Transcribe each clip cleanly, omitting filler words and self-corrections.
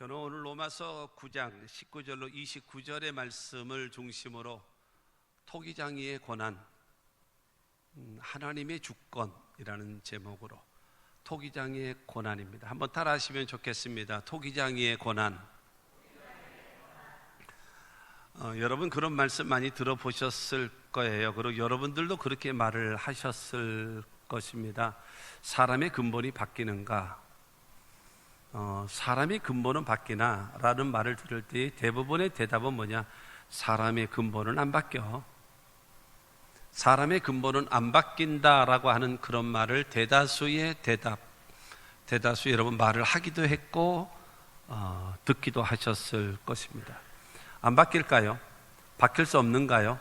저는 오늘 로마서 9장 19절로 29절의 말씀을 중심으로 토기장이의 고난, 하나님의 주권이라는 제목으로 토기장이의 고난입니다. 한번 따라 하시면 좋겠습니다. 토기장이의 고난. 여러분 그런 말씀 많이 들어보셨을 거예요. 그리고 여러분들도 그렇게 말을 하셨을 것입니다. 사람의 근본이 바뀌는가? 사람의 근본은 바뀌나? 라는 말을 들을 때 대부분의 대답은 뭐냐? 사람의 근본은 안 바뀌어. 사람의 근본은 안 바뀐다라고 하는 그런 말을 대다수의 대다수 여러분 말을 하기도 했고 듣기도 하셨을 것입니다. 안 바뀔까요? 바뀔 수 없는가요?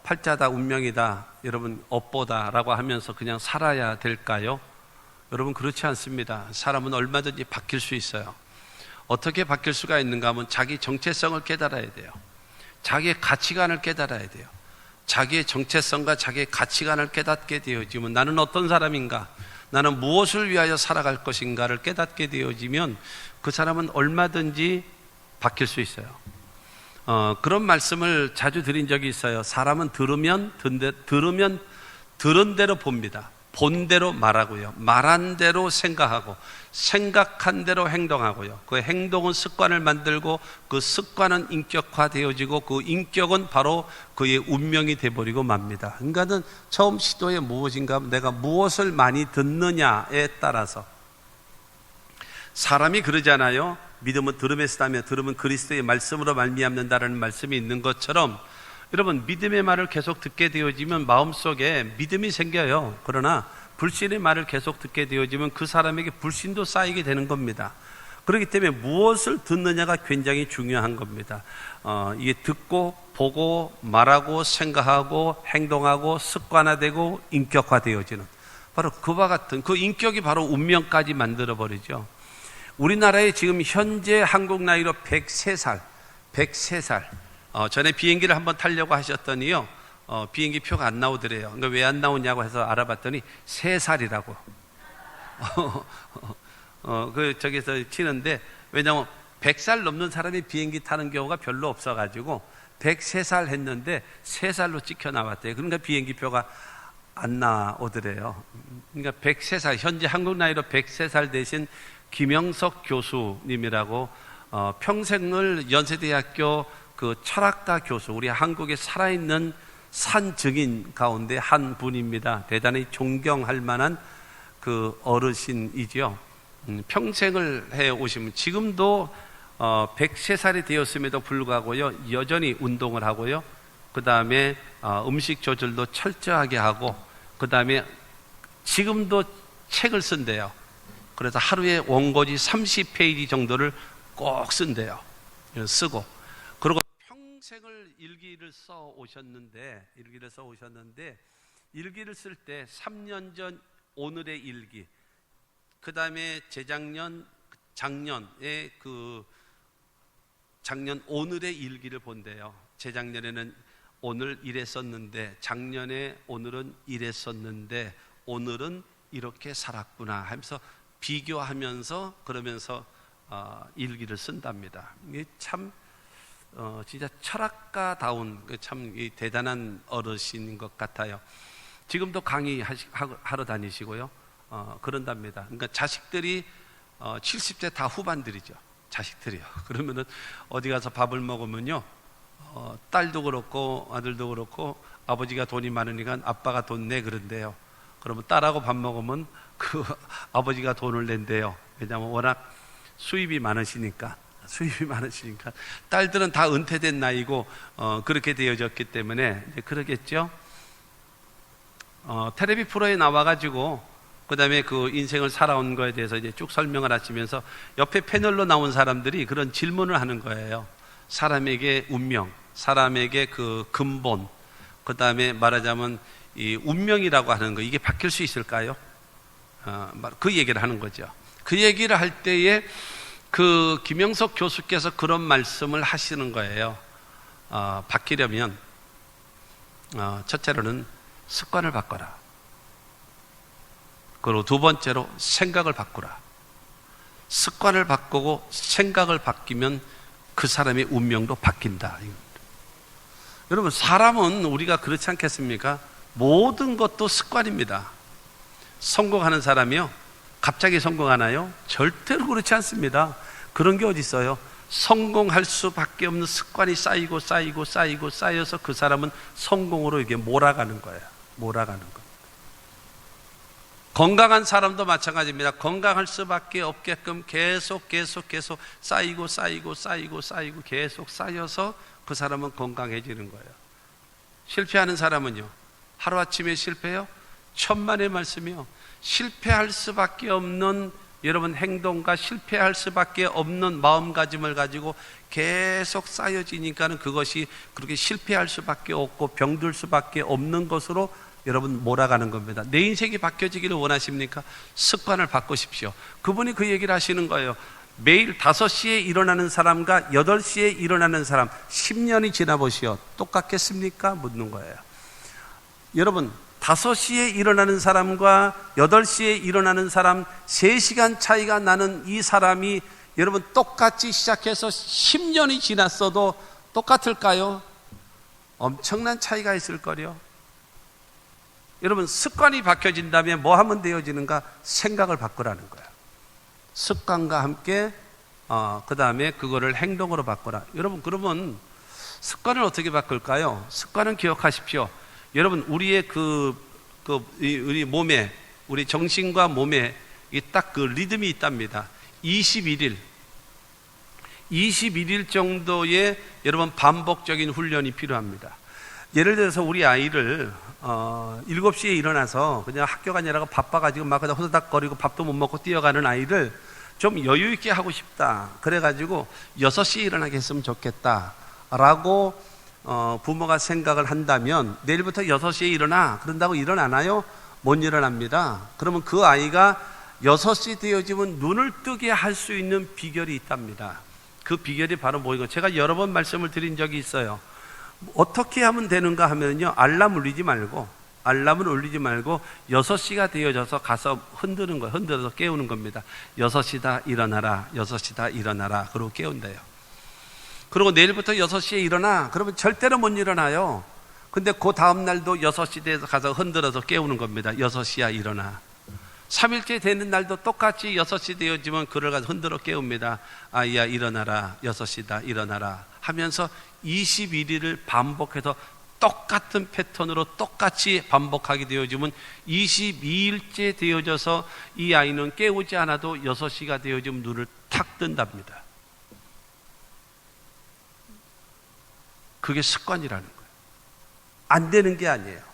팔자다, 운명이다, 여러분 업보다라고 하면서 그냥 살아야 될까요? 여러분 그렇지 않습니다. 사람은 얼마든지 바뀔 수 있어요. 어떻게 바뀔 수가 있는가 하면 자기 정체성을 깨달아야 돼요. 자기의 가치관을 깨달아야 돼요. 자기의 정체성과 자기의 가치관을 깨닫게 되어지면 나는 어떤 사람인가, 나는 무엇을 위하여 살아갈 것인가를 깨닫게 되어지면 그 사람은 얼마든지 바뀔 수 있어요. 그런 말씀을 자주 드린 적이 있어요. 사람은 들은 대로 봅니다. 본 대로 말하고요, 말한 대로 생각하고, 생각한 대로 행동하고요. 그 행동은 습관을 만들고, 그 습관은 인격화되어지고, 그 인격은 바로 그의 운명이 되어버리고 맙니다. 인간은 처음 시도에 무엇인가, 내가 무엇을 많이 듣느냐에 따라서. 사람이 그러잖아요. 믿음은 들음에서 나며 들음은 그리스도의 말씀으로 말미암는다라는 말씀이 있는 것처럼, 여러분 믿음의 말을 계속 듣게 되어지면 마음속에 믿음이 생겨요. 그러나 불신의 말을 계속 듣게 되어지면 그 사람에게 불신도 쌓이게 되는 겁니다. 그렇기 때문에 무엇을 듣느냐가 굉장히 중요한 겁니다. 이게 듣고 보고 말하고 생각하고 행동하고 습관화되고 인격화되어지는, 바로 그와 같은 그 인격이 바로 운명까지 만들어버리죠. 우리나라에 지금 현재 한국 나이로 103살 전에 비행기를 한번 타려고 하셨더니요, 비행기 표가 안 나오더래요. 그러니까 왜 안 나오냐고 해서 알아봤더니 3살이라고. 저기서 치는데, 왜냐면 100살 넘는 사람이 비행기 타는 경우가 별로 없어가지고 103살 했는데 3살로 찍혀 나왔대요. 그러니까 비행기 표가 안 나오더래요. 그러니까 103살, 현재 한국 나이로 103살 되신 김영석 교수님이라고, 평생을 연세대학교 그 철학가 교수, 우리 한국에 살아있는 산 증인 가운데 한 분입니다. 대단히 존경할 만한 그 어르신이죠. 평생을 해 오시면 지금도 103살이 되었음에도 불구하고요, 여전히 운동을 하고요, 그 다음에 음식 조절도 철저하게 하고, 그 다음에 지금도 책을 쓴대요. 그래서 하루에 원고지 30페이지 정도를 꼭 쓴대요. 쓰고, 그리고 평생을 일기를 써 오셨는데, 일기를 쓸 때 3년 전 오늘의 일기, 그 다음에 작년에 작년 오늘의 일기를 본대요. 재작년에는 오늘 이랬었는데, 작년에 오늘은 이랬었는데, 오늘은 이렇게 살았구나 하면서 비교하면서, 그러면서 일기를 쓴답니다. 이게 참 진짜 철학가다운 참 대단한 어르신인 것 같아요. 지금도 강의하러 다니시고요, 그런답니다. 그러니까 자식들이 70대 다 후반들이죠. 자식들이요. 그러면은 어디 가서 밥을 먹으면요, 딸도 그렇고 아들도 그렇고 아버지가 돈이 많으니까 아빠가 돈 내 그런데요. 그러면 딸하고 밥 먹으면 그 아버지가 돈을 낸대요. 왜냐하면 워낙 수입이 많으시니까 딸들은 다 은퇴된 나이고 그렇게 되어졌기 때문에 이제 그러겠죠. 텔레비 프로에 나와가지고 그 다음에 그 인생을 살아온 거에 대해서 이제 쭉 설명을 하시면서 옆에 패널로 나온 사람들이 그런 질문을 하는 거예요. 사람에게 운명, 사람에게 그 근본, 그 다음에 말하자면 이 운명이라고 하는 거, 이게 바뀔 수 있을까요? 그 얘기를 하는 거죠. 그 얘기를 할 때에 그 김영석 교수께서 그런 말씀을 하시는 거예요. 바뀌려면 첫째로는 습관을 바꿔라. 그리고 두 번째로 생각을 바꾸라. 습관을 바꾸고 생각을 바뀌면 그 사람의 운명도 바뀐다. 여러분, 사람은 우리가 그렇지 않겠습니까? 모든 것도 습관입니다. 성공하는 사람이요, 갑자기 성공하나요? 절대로 그렇지 않습니다. 그런 게 어디 있어요? 성공할 수밖에 없는 습관이 쌓이고 쌓여서 그 사람은 성공으로 이게 몰아가는 거예요. 몰아가는 거. 건강한 사람도 마찬가지입니다. 건강할 수밖에 없게끔 계속 쌓이고 계속 쌓여서 그 사람은 건강해지는 거예요. 실패하는 사람은요, 하루아침에 실패해요? 천만의 말씀이요. 실패할 수밖에 없는 여러분 행동과 실패할 수밖에 없는 마음가짐을 가지고 계속 쌓여지니까는 그것이 그렇게 실패할 수밖에 없고 병들 수밖에 없는 것으로 여러분 몰아가는 겁니다. 내 인생이 바뀌어지기를 원하십니까? 습관을 바꾸십시오. 그분이 그 얘기를 하시는 거예요. 매일 5시에 일어나는 사람과 8시에 일어나는 사람 10년이 지나보시오. 똑같겠습니까? 묻는 거예요. 여러분, 5시에 일어나는 사람과 8시에 일어나는 사람 3시간 차이가 나는 이 사람이 여러분 똑같이 시작해서 10년이 지났어도 똑같을까요? 엄청난 차이가 있을 거요. 여러분, 습관이 바뀌어진다면 뭐 하면 되어지는가? 생각을 바꾸라는 거예요. 습관과 함께 그 다음에 그거를 행동으로 바꾸라. 여러분, 그러면 습관을 어떻게 바꿀까요? 습관은 기억하십시오. 여러분, 우리의 우리 몸에, 우리 정신과 몸에 딱 그 리듬이 있답니다. 21일 정도의 여러분 반복적인 훈련이 필요합니다. 예를 들어서 우리 아이를 7시에 일어나서 그냥 학교 가느라고 바빠가지고 막 그냥 호다닥거리고 밥도 못 먹고 뛰어가는 아이를 좀 여유 있게 하고 싶다. 그래가지고 6시에 일어나게 했으면 좋겠다 라고 부모가 생각을 한다면 내일부터 6시에 일어나 그런다고 일어나나요? 못 일어납니다. 그러면 그 아이가 6시 되어지면 눈을 뜨게 할 수 있는 비결이 있답니다. 그 비결이 바로 뭐이고, 제가 여러 번 말씀을 드린 적이 있어요. 어떻게 하면 되는가 하면요, 알람을 울리지 말고 6시가 되어져서 가서 흔드는 거예요. 흔들어서 깨우는 겁니다. 6시다 일어나라, 6시다 일어나라. 그러고 깨운대요. 그리고 내일부터 6시에 일어나. 그러면 절대로 못 일어나요. 근데 그 다음날도 6시 돼서 가서 흔들어서 깨우는 겁니다. 6시야 일어나. 3일째 되는 날도 똑같이 6시 되어지면 그를 가서 흔들어 깨웁니다. 아이야 일어나라, 6시다 일어나라 하면서 21일을 반복해서 똑같은 패턴으로 똑같이 반복하게 되어지면 22일째 되어져서 이 아이는 깨우지 않아도 6시가 되어지면 눈을 탁 뜬답니다. 그게 습관이라는 거예요. 안 되는 게 아니에요.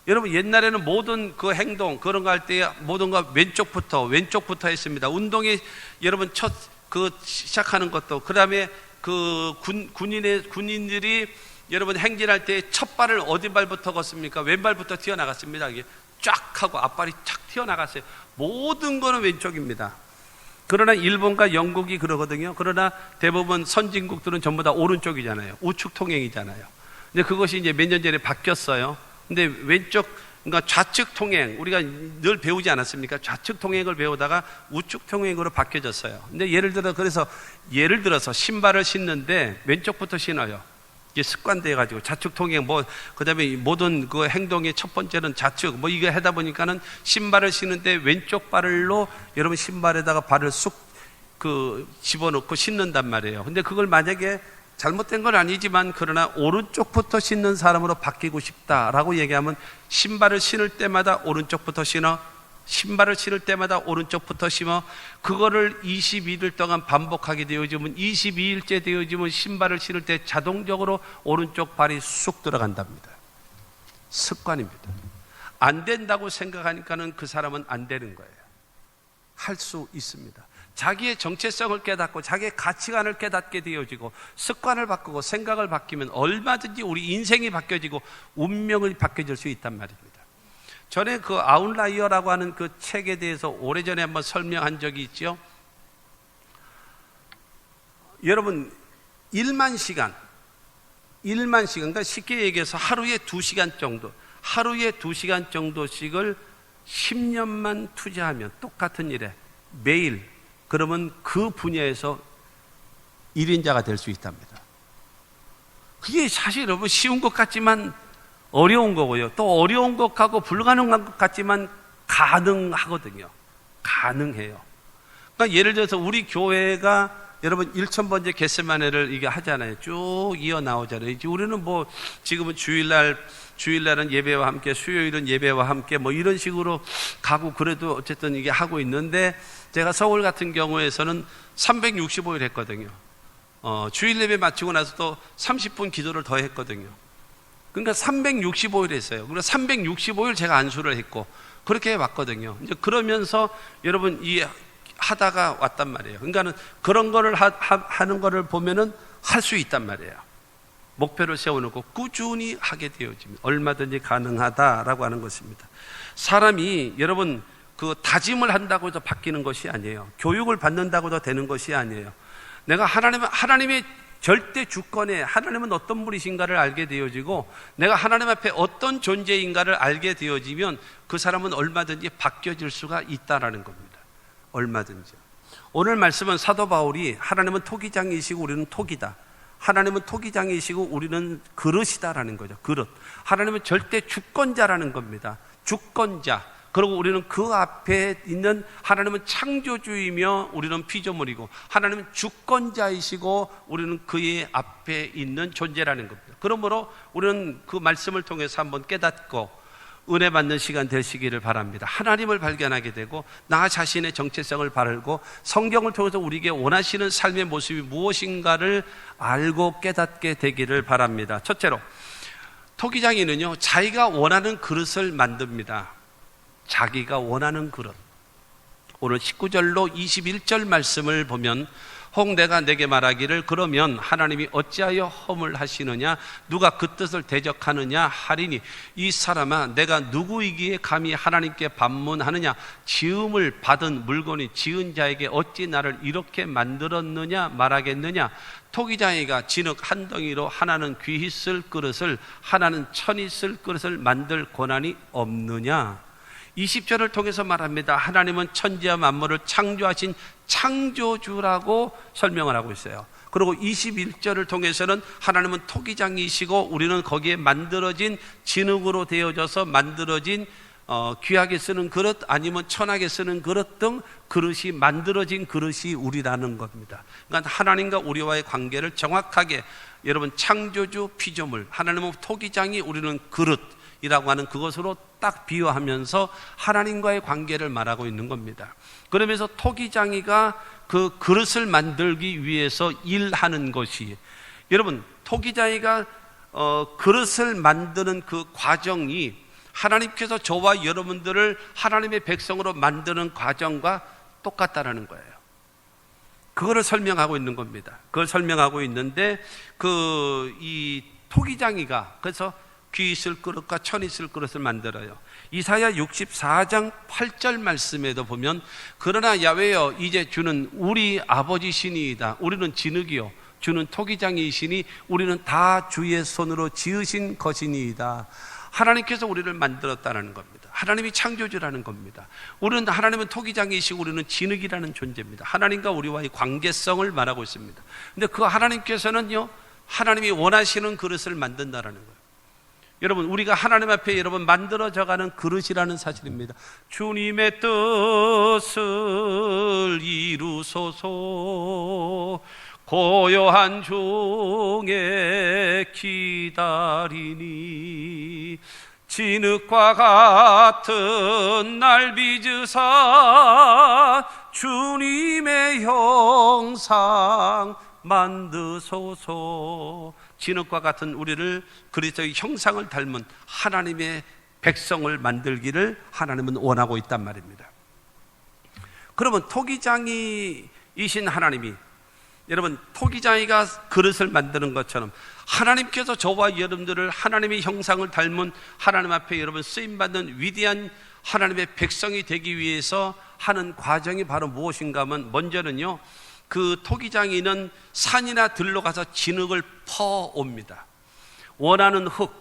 여러분, 옛날에는 모든 그 행동 그런 거 할 때 모든 거 왼쪽부터 했습니다. 운동이 여러분 시작하는 것도, 그 다음에 그 군인들이 여러분 행진할 때 첫 발을 어디 발부터 걷습니까? 왼발부터 튀어나갔습니다. 이게 쫙 하고 앞발이 착 튀어나갔어요. 모든 거는 왼쪽입니다. 그러나 일본과 영국이 그러거든요. 그러나 대부분 선진국들은 전부 다 오른쪽이잖아요. 우측 통행이잖아요. 근데 그것이 이제 몇 년 전에 바뀌었어요. 근데 왼쪽, 그러니까 좌측 통행, 우리가 늘 배우지 않았습니까? 좌측 통행을 배우다가 우측 통행으로 바뀌어졌어요. 근데 예를 들어서 신발을 신는데 왼쪽부터 신어요. 이게 습관돼가지고 좌측 통행, 그 다음에 모든 그 행동의 첫 번째는 좌측, 이거 하다 보니까는 신발을 신는데 왼쪽 발로 여러분 신발에다가 발을 쑥 집어넣고 신는단 말이에요. 근데 그걸 만약에 잘못된 건 아니지만 그러나 오른쪽부터 신는 사람으로 바뀌고 싶다라고 얘기하면 신발을 신을 때마다 오른쪽부터 신어, 신발을 신을 때마다 오른쪽부터 신어, 그거를 22일 동안 반복하게 되어지면 22일째 되어지면 신발을 신을 때 자동적으로 오른쪽 발이 쑥 들어간답니다. 습관입니다. 안 된다고 생각하니까는 그 사람은 안 되는 거예요. 할 수 있습니다. 자기의 정체성을 깨닫고 자기의 가치관을 깨닫게 되어지고 습관을 바꾸고 생각을 바뀌면 얼마든지 우리 인생이 바뀌어지고 운명이 바뀌어질 수 있단 말입니다. 전에 그 아웃라이어라고 하는 그 책에 대해서 오래전에 한번 설명한 적이 있죠. 여러분 1만 시간, 그러니까 쉽게 얘기해서 하루에 2시간 정도씩을 10년만 투자하면 똑같은 일에 매일 그러면 그 분야에서 1인자가 될 수 있답니다. 그게 사실 여러분 쉬운 것 같지만 어려운 거고요. 또 어려운 것하고 불가능한 것 같지만 가능하거든요. 가능해요. 그러니까 예를 들어서 우리 교회가 여러분 1000번째 겟세마네를 이게 하잖아요. 쭉 이어 나오잖아요. 이제 우리는 뭐 지금은 주일날은 예배와 함께, 수요일은 예배와 함께 뭐 이런 식으로 가고 그래도 어쨌든 이게 하고 있는데, 제가 서울 같은 경우에서는 365일 했거든요. 주일 예배 마치고 나서 또 30분 기도를 더 했거든요. 그러니까 365일 했어요. 그래서 365일 제가 안수를 했고 그렇게 해왔거든요. 이제 그러면서 여러분 하다가 왔단 말이에요. 그러니까는 그런 거를 하는 거를 보면은 할 수 있단 말이에요. 목표를 세워놓고 꾸준히 하게 되어지면 얼마든지 가능하다라고 하는 것입니다. 사람이 여러분 그 다짐을 한다고 해서 바뀌는 것이 아니에요. 교육을 받는다고 해서 되는 것이 아니에요. 내가 하나님의 절대 주권에 하나님은 어떤 분이신가를 알게 되어지고 내가 하나님 앞에 어떤 존재인가를 알게 되어지면 그 사람은 얼마든지 바뀌어질 수가 있다라는 겁니다. 얼마든지. 오늘 말씀은 사도 바울이 하나님은 토기장이시고 우리는 토기다, 하나님은 토기장이시고 우리는 그릇이다라는 거죠. 그릇. 하나님은 절대 주권자라는 겁니다. 주권자. 그리고 우리는 그 앞에 있는, 하나님은 창조주이며 우리는 피조물이고 하나님은 주권자이시고 우리는 그의 앞에 있는 존재라는 겁니다. 그러므로 우리는 그 말씀을 통해서 한번 깨닫고 은혜 받는 시간 되시기를 바랍니다. 하나님을 발견하게 되고 나 자신의 정체성을 바르고 성경을 통해서 우리에게 원하시는 삶의 모습이 무엇인가를 알고 깨닫게 되기를 바랍니다. 첫째로, 토기장이는요 자기가 원하는 그릇을 만듭니다. 자기가 원하는 그릇. 오늘 19절로 21절 말씀을 보면, 혹 내가 내게 말하기를 그러면 하나님이 어찌하여 허물 하시느냐, 누가 그 뜻을 대적하느냐 하리니, 이 사람아 내가 누구이기에 감히 하나님께 반문하느냐, 지음을 받은 물건이 지은 자에게 어찌 나를 이렇게 만들었느냐 말하겠느냐. 토기장이가 진흙 한 덩이로 하나는 귀히 쓸 그릇을 하나는 천히 쓸 그릇을 만들 권한이 없느냐. 20절을 통해서 말합니다. 하나님은 천지와 만물을 창조하신 창조주라고 설명을 하고 있어요. 그리고 21절을 통해서는 하나님은 토기장이시고 우리는 거기에 만들어진 진흙으로 되어져서 만들어진 귀하게 쓰는 그릇 아니면 천하게 쓰는 그릇 등 그릇이 만들어진 그릇이 우리라는 겁니다. 그러니까 하나님과 우리와의 관계를 정확하게, 여러분 창조주 피조물, 하나님은 토기장이, 우리는 그릇 이라고 하는 그것으로 딱 비유하면서 하나님과의 관계를 말하고 있는 겁니다. 그러면서 토기장이가 그 그릇을 만들기 위해서 일하는 것이, 여러분 토기장이가 그릇을 만드는 그 과정이 하나님께서 저와 여러분들을 하나님의 백성으로 만드는 과정과 똑같다라는 거예요. 그거를 설명하고 있는 겁니다. 그걸 설명하고 있는데 이 토기장이가 그래서 귀 있을 그릇과 천 있을 그릇을 만들어요. 이사야 64장 8절 말씀에도 보면, 그러나 야훼여 이제 주는 우리 아버지시니이다. 우리는 진흙이요 주는 토기장이시니 우리는 다 주의 손으로 지으신 것이니이다. 하나님께서 우리를 만들었다는 겁니다. 하나님이 창조주라는 겁니다. 우리는, 하나님은 토기장이시고 우리는 진흙이라는 존재입니다. 하나님과 우리와의 관계성을 말하고 있습니다. 근데 그 하나님께서는요 하나님이 원하시는 그릇을 만든다라는 거예요. 여러분 우리가 하나님 앞에 여러분 만들어져가는 그릇이라는 사실입니다. 주님의 뜻을 이루소서, 고요한 중에 기다리니 진흙과 같은 날 빚으사 주님의 형상 만드소서. 진흙과 같은 우리를 그리스도의 형상을 닮은 하나님의 백성을 만들기를 하나님은 원하고 있단 말입니다. 그러면 토기장이이신 하나님이, 여러분 토기장이가 그릇을 만드는 것처럼 하나님께서 저와 여러분들을 하나님의 형상을 닮은 하나님 앞에 여러분 쓰임받는 위대한 하나님의 백성이 되기 위해서 하는 과정이 바로 무엇인가 하면, 먼저는요 그 토기장이는 산이나 들로 가서 진흙을 퍼옵니다. 원하는 흙,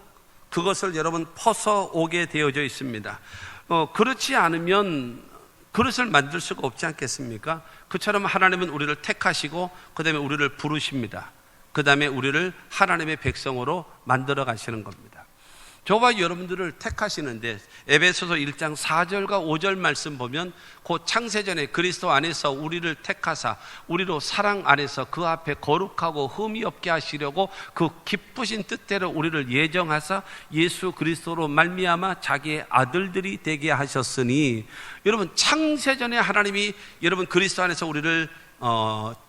그것을 여러분 퍼서 오게 되어져 있습니다. 그렇지 않으면 그릇을 만들 수가 없지 않겠습니까? 그처럼 하나님은 우리를 택하시고 그 다음에 우리를 부르십니다. 그 다음에 우리를 하나님의 백성으로 만들어 가시는 겁니다. 저와 여러분들을 택하시는데 에베소서 1장 4절과 5절 말씀 보면 그 창세전에 그리스도 안에서 우리를 택하사 우리로 사랑 안에서 그 앞에 거룩하고 흠이 없게 하시려고 그 기쁘신 뜻대로 우리를 예정하사 예수 그리스도로 말미암아 자기의 아들들이 되게 하셨으니, 여러분 창세전에 하나님이 여러분 그리스도 안에서 우리를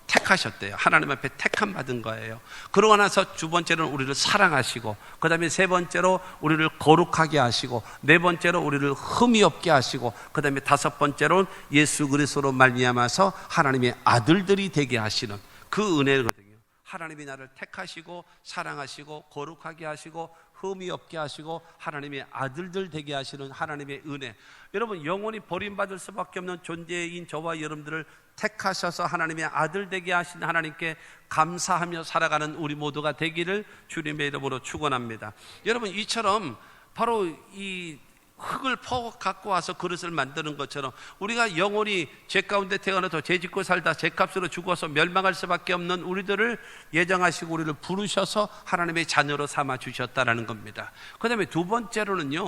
택하셨대요. 하나님 앞에 택함 받은 거예요. 그러고 나서 두 번째로는 우리를 사랑하시고, 그 다음에 세 번째로 우리를 거룩하게 하시고, 네 번째로 우리를 흠이 없게 하시고, 그 다음에 다섯 번째로는 예수 그리스도로 말미암아서 하나님의 아들들이 되게 하시는 그 은혜거든요. 하나님이 나를 택하시고 사랑하시고 거룩하게 하시고 흠이 없게 하시고 하나님의 아들들 되게 하시는 하나님의 은혜. 여러분, 영원히 버림받을 수밖에 없는 존재인 저와 여러분들을 택하셔서 하나님의 아들 되게 하신 하나님께 감사하며 살아가는 우리 모두가 되기를 주님의 이름으로 축원합니다. 여러분, 이처럼 바로 이 흙을 퍼 갖고 와서 그릇을 만드는 것처럼 우리가 영원히 죄 가운데 태어나서 죄 짓고 살다 죄값으로 죽어서 멸망할 수밖에 없는 우리들을 예정하시고 우리를 부르셔서 하나님의 자녀로 삼아 주셨다라는 겁니다. 그 다음에 두 번째로는요,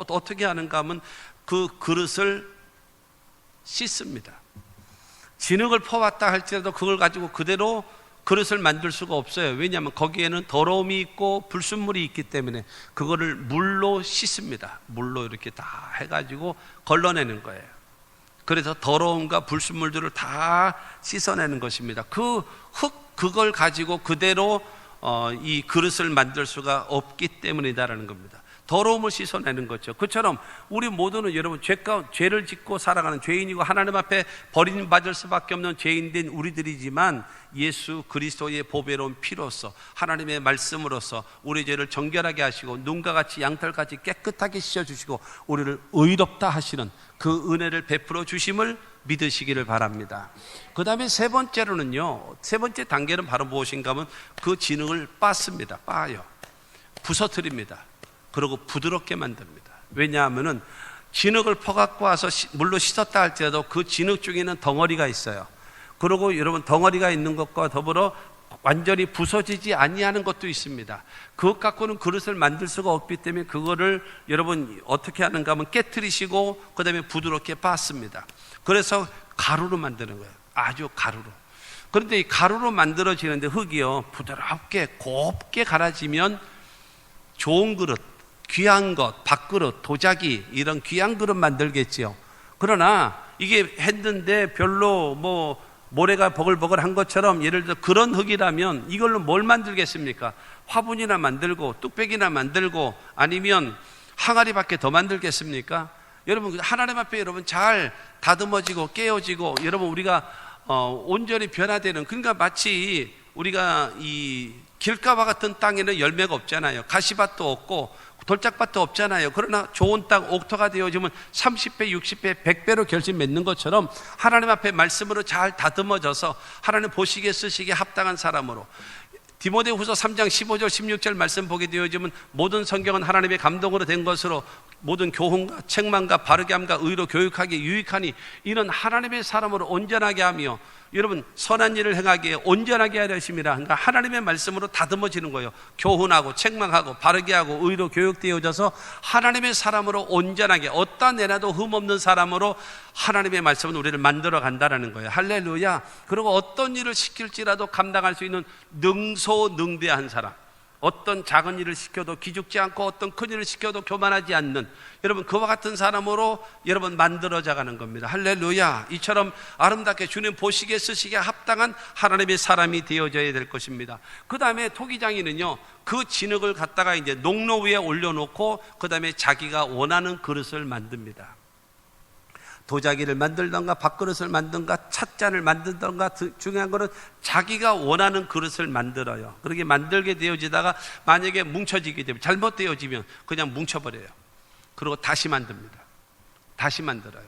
어떻게 하는가 하면 그 그릇을 씻습니다. 진흙을 퍼왔다 할지라도 그걸 가지고 그대로 그릇을 만들 수가 없어요. 왜냐하면 거기에는 더러움이 있고 불순물이 있기 때문에 그거를 물로 씻습니다. 물로 이렇게 다 해가지고 걸러내는 거예요. 그래서 더러움과 불순물들을 다 씻어내는 것입니다. 그걸 가지고 그대로 이 그릇을 만들 수가 없기 때문이다라는 겁니다. 더러움을 씻어내는 거죠. 그처럼 우리 모두는 여러분 죄를 짓고 살아가는 죄인이고 하나님 앞에 버림받을 수밖에 없는 죄인된 우리들이지만 예수 그리스도의 보배로운 피로서 하나님의 말씀으로서 우리 죄를 정결하게 하시고 눈과 같이 양털같이 깨끗하게 씻어주시고 우리를 의롭다 하시는 그 은혜를 베풀어 주심을 믿으시기를 바랍니다. 그 다음에 세 번째로는요, 세 번째 단계는 바로 무엇인가 하면 그 진흙을 빻습니다. 빻아요. 부서뜨립니다. 그리고 부드럽게 만듭니다. 왜냐하면은 진흙을 퍼갖고 와서 물로 씻었다 할지라도 그 진흙 중에는 덩어리가 있어요. 그리고 여러분, 덩어리가 있는 것과 더불어 완전히 부서지지 아니하는 것도 있습니다. 그것 갖고는 그릇을 만들 수가 없기 때문에 그거를 여러분 어떻게 하는가 하면 깨트리시고 그 다음에 부드럽게 빻습니다. 그래서 가루로 만드는 거예요. 아주 가루로. 그런데 이 가루로 만들어지는데 흙이요, 부드럽게 곱게 갈아지면 좋은 그릇, 귀한 것, 밥그릇, 도자기, 이런 귀한 그릇 만들겠지요. 그러나 이게 했는데 별로 모래가 버글버글한 것처럼 예를 들어 그런 흙이라면 이걸로 뭘 만들겠습니까? 화분이나 만들고 뚝배기나 만들고 아니면 항아리밖에 더 만들겠습니까? 여러분, 하나님 앞에 여러분 잘 다듬어지고 깨어지고 여러분 우리가 온전히 변화되는, 그러니까 마치 우리가 이 길가와 같은 땅에는 열매가 없잖아요. 가시밭도 없고 돌짝밭도 없잖아요. 그러나 좋은 땅 옥토가 되어지면 30배, 60배, 100배로 결실 맺는 것처럼 하나님 앞에 말씀으로 잘 다듬어져서 하나님 보시기에 쓰시기에 합당한 사람으로, 디모데후서 3장 15절 16절 말씀 보게 되어지면 모든 성경은 하나님의 감동으로 된 것으로 모든 교훈과 책망과 바르게 함과 의로 교육하기에 유익하니 이런 하나님의 사람으로 온전하게 하며 여러분 선한 일을 행하기에 온전하게 하려 하심이라. 그러니까 하나님의 말씀으로 다듬어지는 거예요. 교훈하고 책망하고 바르게 하고 의로 교육되어져서 하나님의 사람으로 온전하게, 어디다 내놔도 흠없는 사람으로 하나님의 말씀은 우리를 만들어 간다라는 거예요. 할렐루야. 그리고 어떤 일을 시킬지라도 감당할 수 있는 능소능대한 사람, 어떤 작은 일을 시켜도 기죽지 않고 어떤 큰 일을 시켜도 교만하지 않는 여러분, 그와 같은 사람으로 여러분 만들어져 가는 겁니다. 할렐루야. 이처럼 아름답게 주님 보시기에 쓰시기에 합당한 하나님의 사람이 되어져야 될 것입니다. 그 다음에 토기장이는요, 그 진흙을 갖다가 이제 농로 위에 올려놓고 그 다음에 자기가 원하는 그릇을 만듭니다. 도자기를 만들던가 밥그릇을 만든가 찻잔을 만들던가, 중요한 거는 자기가 원하는 그릇을 만들어요. 그렇게 만들게 되어지다가 만약에 뭉쳐지게 되면, 잘못되어지면 그냥 뭉쳐버려요. 그리고 다시 만듭니다. 다시 만들어요.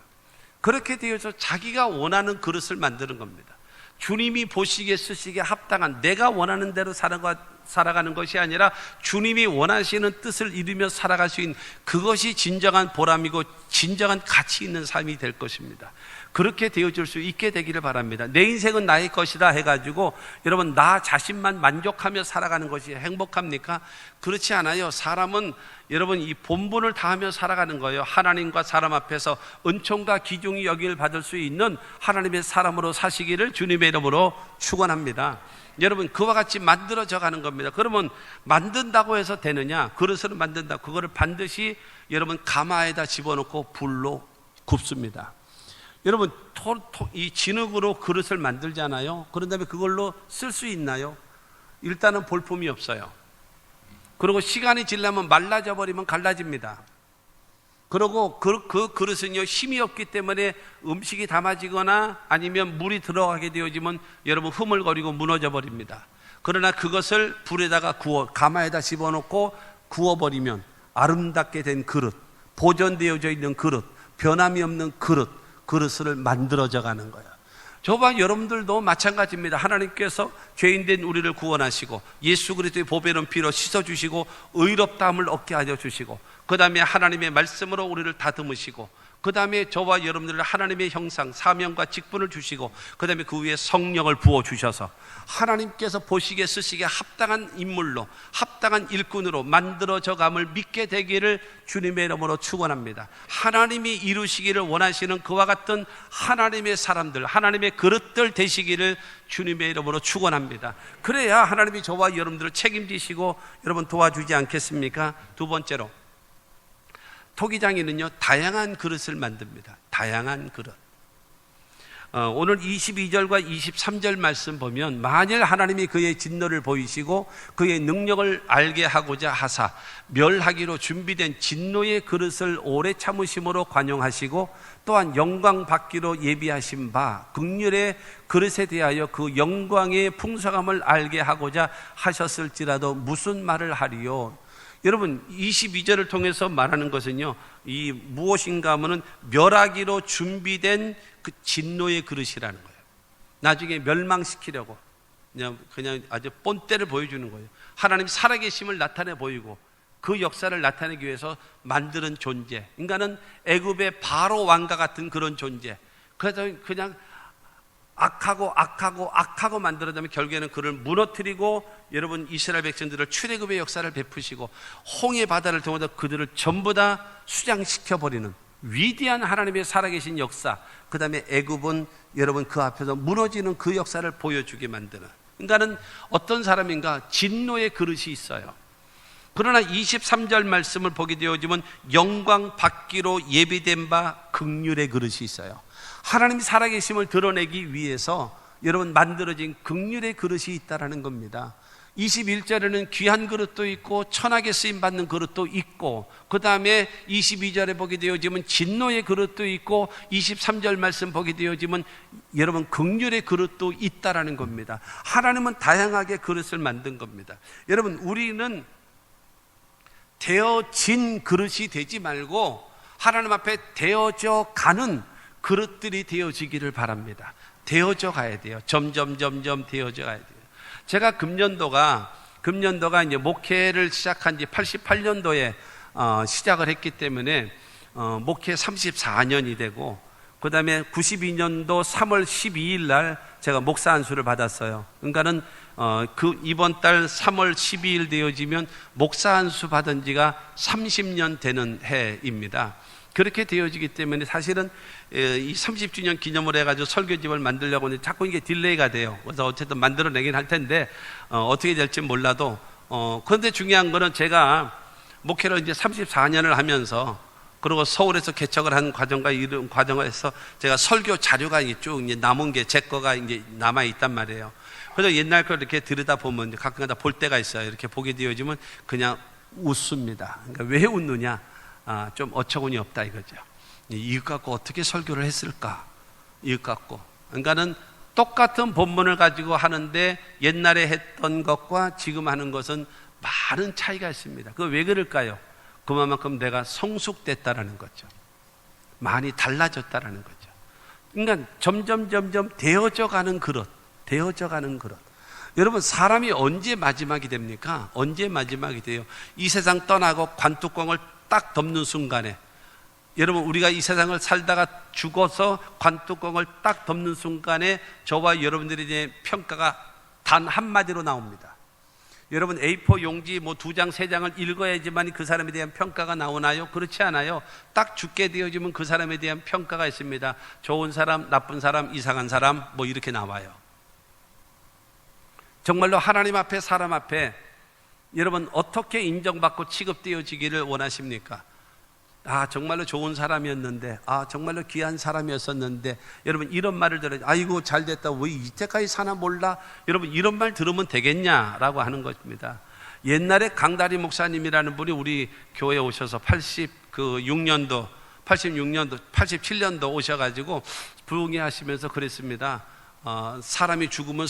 그렇게 되어서 자기가 원하는 그릇을 만드는 겁니다. 주님이 보시기에 쓰시기에 합당한, 내가 원하는 대로 살아가는 것이 아니라 주님이 원하시는 뜻을 이루며 살아갈 수 있는, 그것이 진정한 보람이고 진정한 가치 있는 삶이 될 것입니다. 그렇게 되어질 수 있게 되기를 바랍니다. 내 인생은 나의 것이다 해가지고 여러분 나 자신만 만족하며 살아가는 것이 행복합니까? 그렇지 않아요. 사람은 여러분 이 본분을 다하며 살아가는 거예요. 하나님과 사람 앞에서 은총과 기중이 여길 받을 수 있는 하나님의 사람으로 사시기를 주님의 이름으로 축원합니다. 여러분 그와 같이 만들어져 가는 겁니다. 그러면 만든다고 해서 되느냐? 그릇을 만든다. 그거를 반드시 여러분 가마에다 집어넣고 불로 굽습니다. 여러분 이 진흙으로 그릇을 만들잖아요. 그런 다음에 그걸로 쓸 수 있나요? 일단은 볼품이 없어요. 그리고 시간이 지나면 말라져 버리면 갈라집니다. 그리고 그 그릇은요 힘이 없기 때문에 음식이 담아지거나 아니면 물이 들어가게 되어지면 여러분 흐물거리고 무너져 버립니다. 그러나 그것을 불에다가 가마에다 집어넣고 구워버리면 아름답게 된 그릇, 보존되어져 있는 그릇, 변함이 없는 그릇을 만들어져 가는 거예요. 저와 여러분들도 마찬가지입니다. 하나님께서 죄인된 우리를 구원하시고 예수 그리스도의 보배로운 피로 씻어주시고 의롭다함을 얻게 하여 주시고 그 다음에 하나님의 말씀으로 우리를 다듬으시고 그 다음에 저와 여러분들을 하나님의 형상, 사명과 직분을 주시고 그 다음에 그 위에 성령을 부어주셔서 하나님께서 보시기에 쓰시기에 합당한 인물로, 합당한 일꾼으로 만들어져감을 믿게 되기를 주님의 이름으로 축원합니다. 하나님이 이루시기를 원하시는 그와 같은 하나님의 사람들, 하나님의 그릇들 되시기를 주님의 이름으로 축원합니다. 그래야 하나님이 저와 여러분들을 책임지시고 여러분 도와주지 않겠습니까? 두 번째로, 토기장인은요 다양한 그릇을 만듭니다. 다양한 그릇. 오늘 22절과 23절 말씀 보면 만일 하나님이 그의 진노를 보이시고 그의 능력을 알게 하고자 하사 멸하기로 준비된 진노의 그릇을 오래 참으심으로 관용하시고 또한 영광 받기로 예비하신 바 긍휼의 그릇에 대하여 그 영광의 풍성함을 알게 하고자 하셨을지라도 무슨 말을 하리요? 여러분 22절을 통해서 말하는 것은요 이 무엇인가 하면은 멸하기로 준비된 그 진노의 그릇이라는 거예요. 나중에 멸망시키려고 그냥 아주 본때를 보여주는 거예요. 하나님 살아계심을 나타내 보이고 그 역사를 나타내기 위해서 만드는 존재. 인간은 애굽의 바로 왕과 같은 그런 존재. 그래서 그냥 악하고 만들어내면 결국에는 그를 무너뜨리고 여러분 이스라엘 백성들을 출애굽의 역사를 베푸시고 홍해 바다를 통해서 그들을 전부 다 수장시켜버리는 위대한 하나님의 살아계신 역사, 그 다음에 애굽은 여러분 그 앞에서 무너지는 그 역사를 보여주게 만드는, 인간은 어떤 사람인가? 진노의 그릇이 있어요. 그러나 23절 말씀을 보게 되어지면 영광 받기로 예비된 바 긍휼의 그릇이 있어요. 하나님이 살아계심을 드러내기 위해서 여러분 만들어진 긍휼의 그릇이 있다라는 겁니다. 21절에는 귀한 그릇도 있고 천하게 쓰임받는 그릇도 있고 그 다음에 22절에 보게 되어지면 진노의 그릇도 있고 23절 말씀 보게 되어지면 여러분 긍휼의 그릇도 있다라는 겁니다. 하나님은 다양하게 그릇을 만든 겁니다. 여러분 우리는 되어진 그릇이 되지 말고 하나님 앞에 되어져 가는 그릇들이 되어지기를 바랍니다. 되어져 가야 돼요. 점점 되어져 가야 돼요. 제가 금년도가 이제 목회를 시작한 지 88년도에 시작을 했기 때문에 목회 34년이 되고 그 다음에 92년도 3월 12일 날 제가 목사 안수를 받았어요. 그러니까는 이번 달 3월 12일 되어지면 목사 안수 받은 지가 30년 되는 해입니다. 그렇게 되어지기 때문에 사실은 이 30주년 기념을 해가지고 설교집을 만들려고 하는데 자꾸 이게 딜레이가 돼요. 그래서 어쨌든 만들어내긴 할 텐데 어떻게 될지 몰라도 그런데 중요한 거는 제가 목회를 이제 34년을 하면서 그리고 서울에서 개척을 한 과정과 이런 과정을 해서 제가 설교 자료가 쭉 이제 남은 게 제 거가 이제 남아 있단 말이에요. 그래서 옛날 걸 이렇게 들여다 보면 가끔가다 볼 때가 있어요. 이렇게 보게 되어지면 그냥 웃습니다. 그러니까 왜 웃느냐? 좀 어처구니 없다 이거죠. 이것 갖고 어떻게 설교를 했을까? 이것 갖고. 그러니까는 똑같은 본문을 가지고 하는데 옛날에 했던 것과 지금 하는 것은 많은 차이가 있습니다. 그거 왜 그럴까요? 그만큼 내가 성숙됐다라는 거죠. 많이 달라졌다라는 거죠. 그러니까 점점 되어져 가는 그릇. 되어져 가는 그릇. 여러분, 사람이 언제 마지막이 됩니까? 언제 마지막이 돼요? 이 세상 떠나고 관뚜껑을 딱 덮는 순간에, 여러분, 우리가 이 세상을 살다가 죽어서 관뚜껑을 딱 덮는 순간에 저와 여러분들에 대한 평가가 단 한마디로 나옵니다. 여러분, A4 용지 뭐 2장 3장을 읽어야지만 그 사람에 대한 평가가 나오나요? 그렇지 않아요. 딱 죽게 되어지면 그 사람에 대한 평가가 있습니다. 좋은 사람, 나쁜 사람, 이상한 사람, 뭐 이렇게 나와요. 정말로 하나님 앞에, 사람 앞에 여러분 어떻게 인정받고 취급되어지기를 원하십니까? 정말로 좋은 사람이었는데, 정말로 귀한 사람이었었는데, 여러분 이런 말을 들어요. 아이고 잘됐다, 왜 이때까지 사나 몰라. 여러분 이런 말 들으면 되겠냐라고 하는 것입니다. 옛날에 강다리 목사님이라는 분이 우리 교회에 오셔서 86년도 87년도 오셔가지고 부흥회 하시면서 그랬습니다. 사람이 죽으면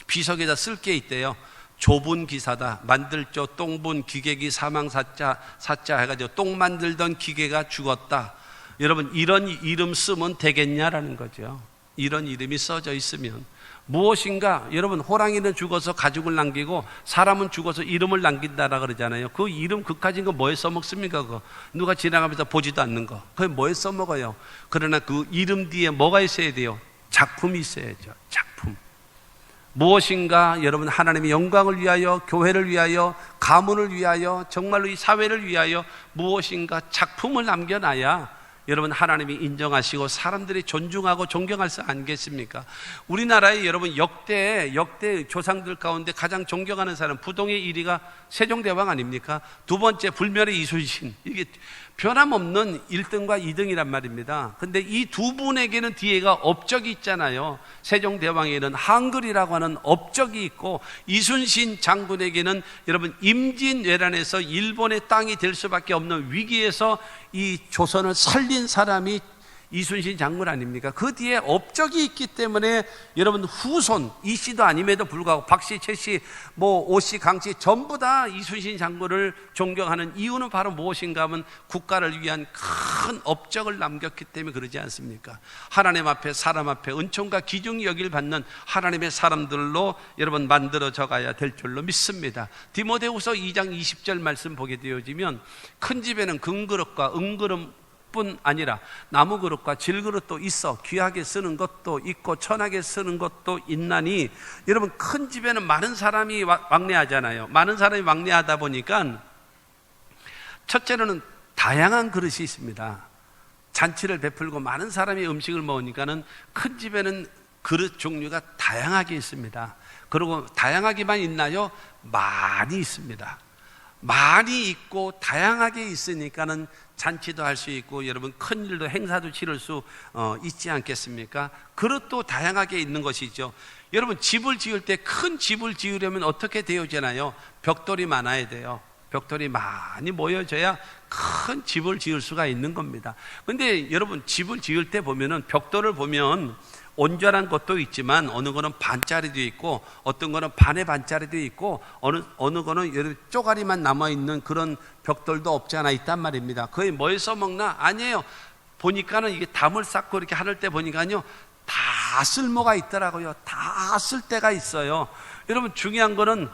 비석에다 쓸 게 있대요. 좁은 기사다. 만들죠. 똥분 기계기 사망사자 해가지고 똥 만들던 기계가 죽었다. 여러분 이런 이름 쓰면 되겠냐라는 거죠. 이런 이름이 써져 있으면 무엇인가, 여러분 호랑이는 죽어서 가죽을 남기고 사람은 죽어서 이름을 남긴다라 그러잖아요. 그 이름 그까진 거 뭐에 써먹습니까? 그거 누가 지나가면서 보지도 않는 거, 그게 뭐에 써먹어요? 그러나 그 이름 뒤에 뭐가 있어야 돼요? 작품이 있어야죠. 작품. 무엇인가 여러분 하나님의 영광을 위하여, 교회를 위하여, 가문을 위하여, 정말로 이 사회를 위하여 무엇인가 작품을 남겨놔야 여러분 하나님이 인정하시고 사람들이 존중하고 존경할 수 않겠습니까? 우리나라의 여러분 역대 조상들 가운데 가장 존경하는 사람 부동의 1위가 세종대왕 아닙니까? 두 번째 불멸의 이순신. 이게 변함없는 1등과 2등이란 말입니다. 근데 이 두 분에게는 뒤에가 업적이 있잖아요. 세종대왕에게는 한글이라고 하는 업적이 있고, 이순신 장군에게는 여러분 임진왜란에서 일본의 땅이 될 수밖에 없는 위기에서 이 조선을 살린 사람이 이순신 장군 아닙니까? 그 뒤에 업적이 있기 때문에 여러분 후손, 이씨도 아님에도 불구하고 박씨, 최씨, 뭐 오씨, 강씨 전부 다 이순신 장군을 존경하는 이유는 바로 무엇인가 하면 국가를 위한 큰 업적을 남겼기 때문에 그러지 않습니까? 하나님 앞에, 사람 앞에 은총과 기중이 여길 받는 하나님의 사람들로 여러분 만들어져 가야 될 줄로 믿습니다. 디모데후서 2장 20절 말씀 보게 되어지면 큰 집에는 금그릇과 은그릇 뿐 아니라 나무 그릇과 질그릇도 있어 귀하게 쓰는 것도 있고 천하게 쓰는 것도 있나니, 여러분 큰 집에는 많은 사람이 왕래하잖아요. 많은 사람이 왕래하다 보니까 첫째로는 다양한 그릇이 있습니다. 잔치를 베풀고 많은 사람이 음식을 먹으니까는 큰 집에는 그릇 종류가 다양하게 있습니다. 그리고 다양하게만 있나요? 많이 있습니다. 많이 있고 다양하게 있으니까는 잔치도 할 수 있고 여러분 큰 일도 행사도 치를 수 있지 않겠습니까? 그릇도 다양하게 있는 것이죠. 여러분 집을 지을 때 큰 집을 지으려면 어떻게 되어지나요? 벽돌이 많아야 돼요. 벽돌이 많이 모여져야 큰 집을 지을 수가 있는 겁니다. 근데 여러분 집을 지을 때 보면은 벽돌을 보면 온전한 것도 있지만 어느 거는 반짜리도 있고 어떤 거는 반의 반짜리도 있고 어느 거는 여러분 쪼가리만 남아있는 그런 벽돌도 없지 않아 있단 말입니다. 그게 뭐에 써먹나? 아니에요. 보니까는 이게 담을 쌓고 이렇게 하늘 때 보니까요 다 쓸모가 있더라고요. 다 쓸 때가 있어요. 여러분 중요한 거는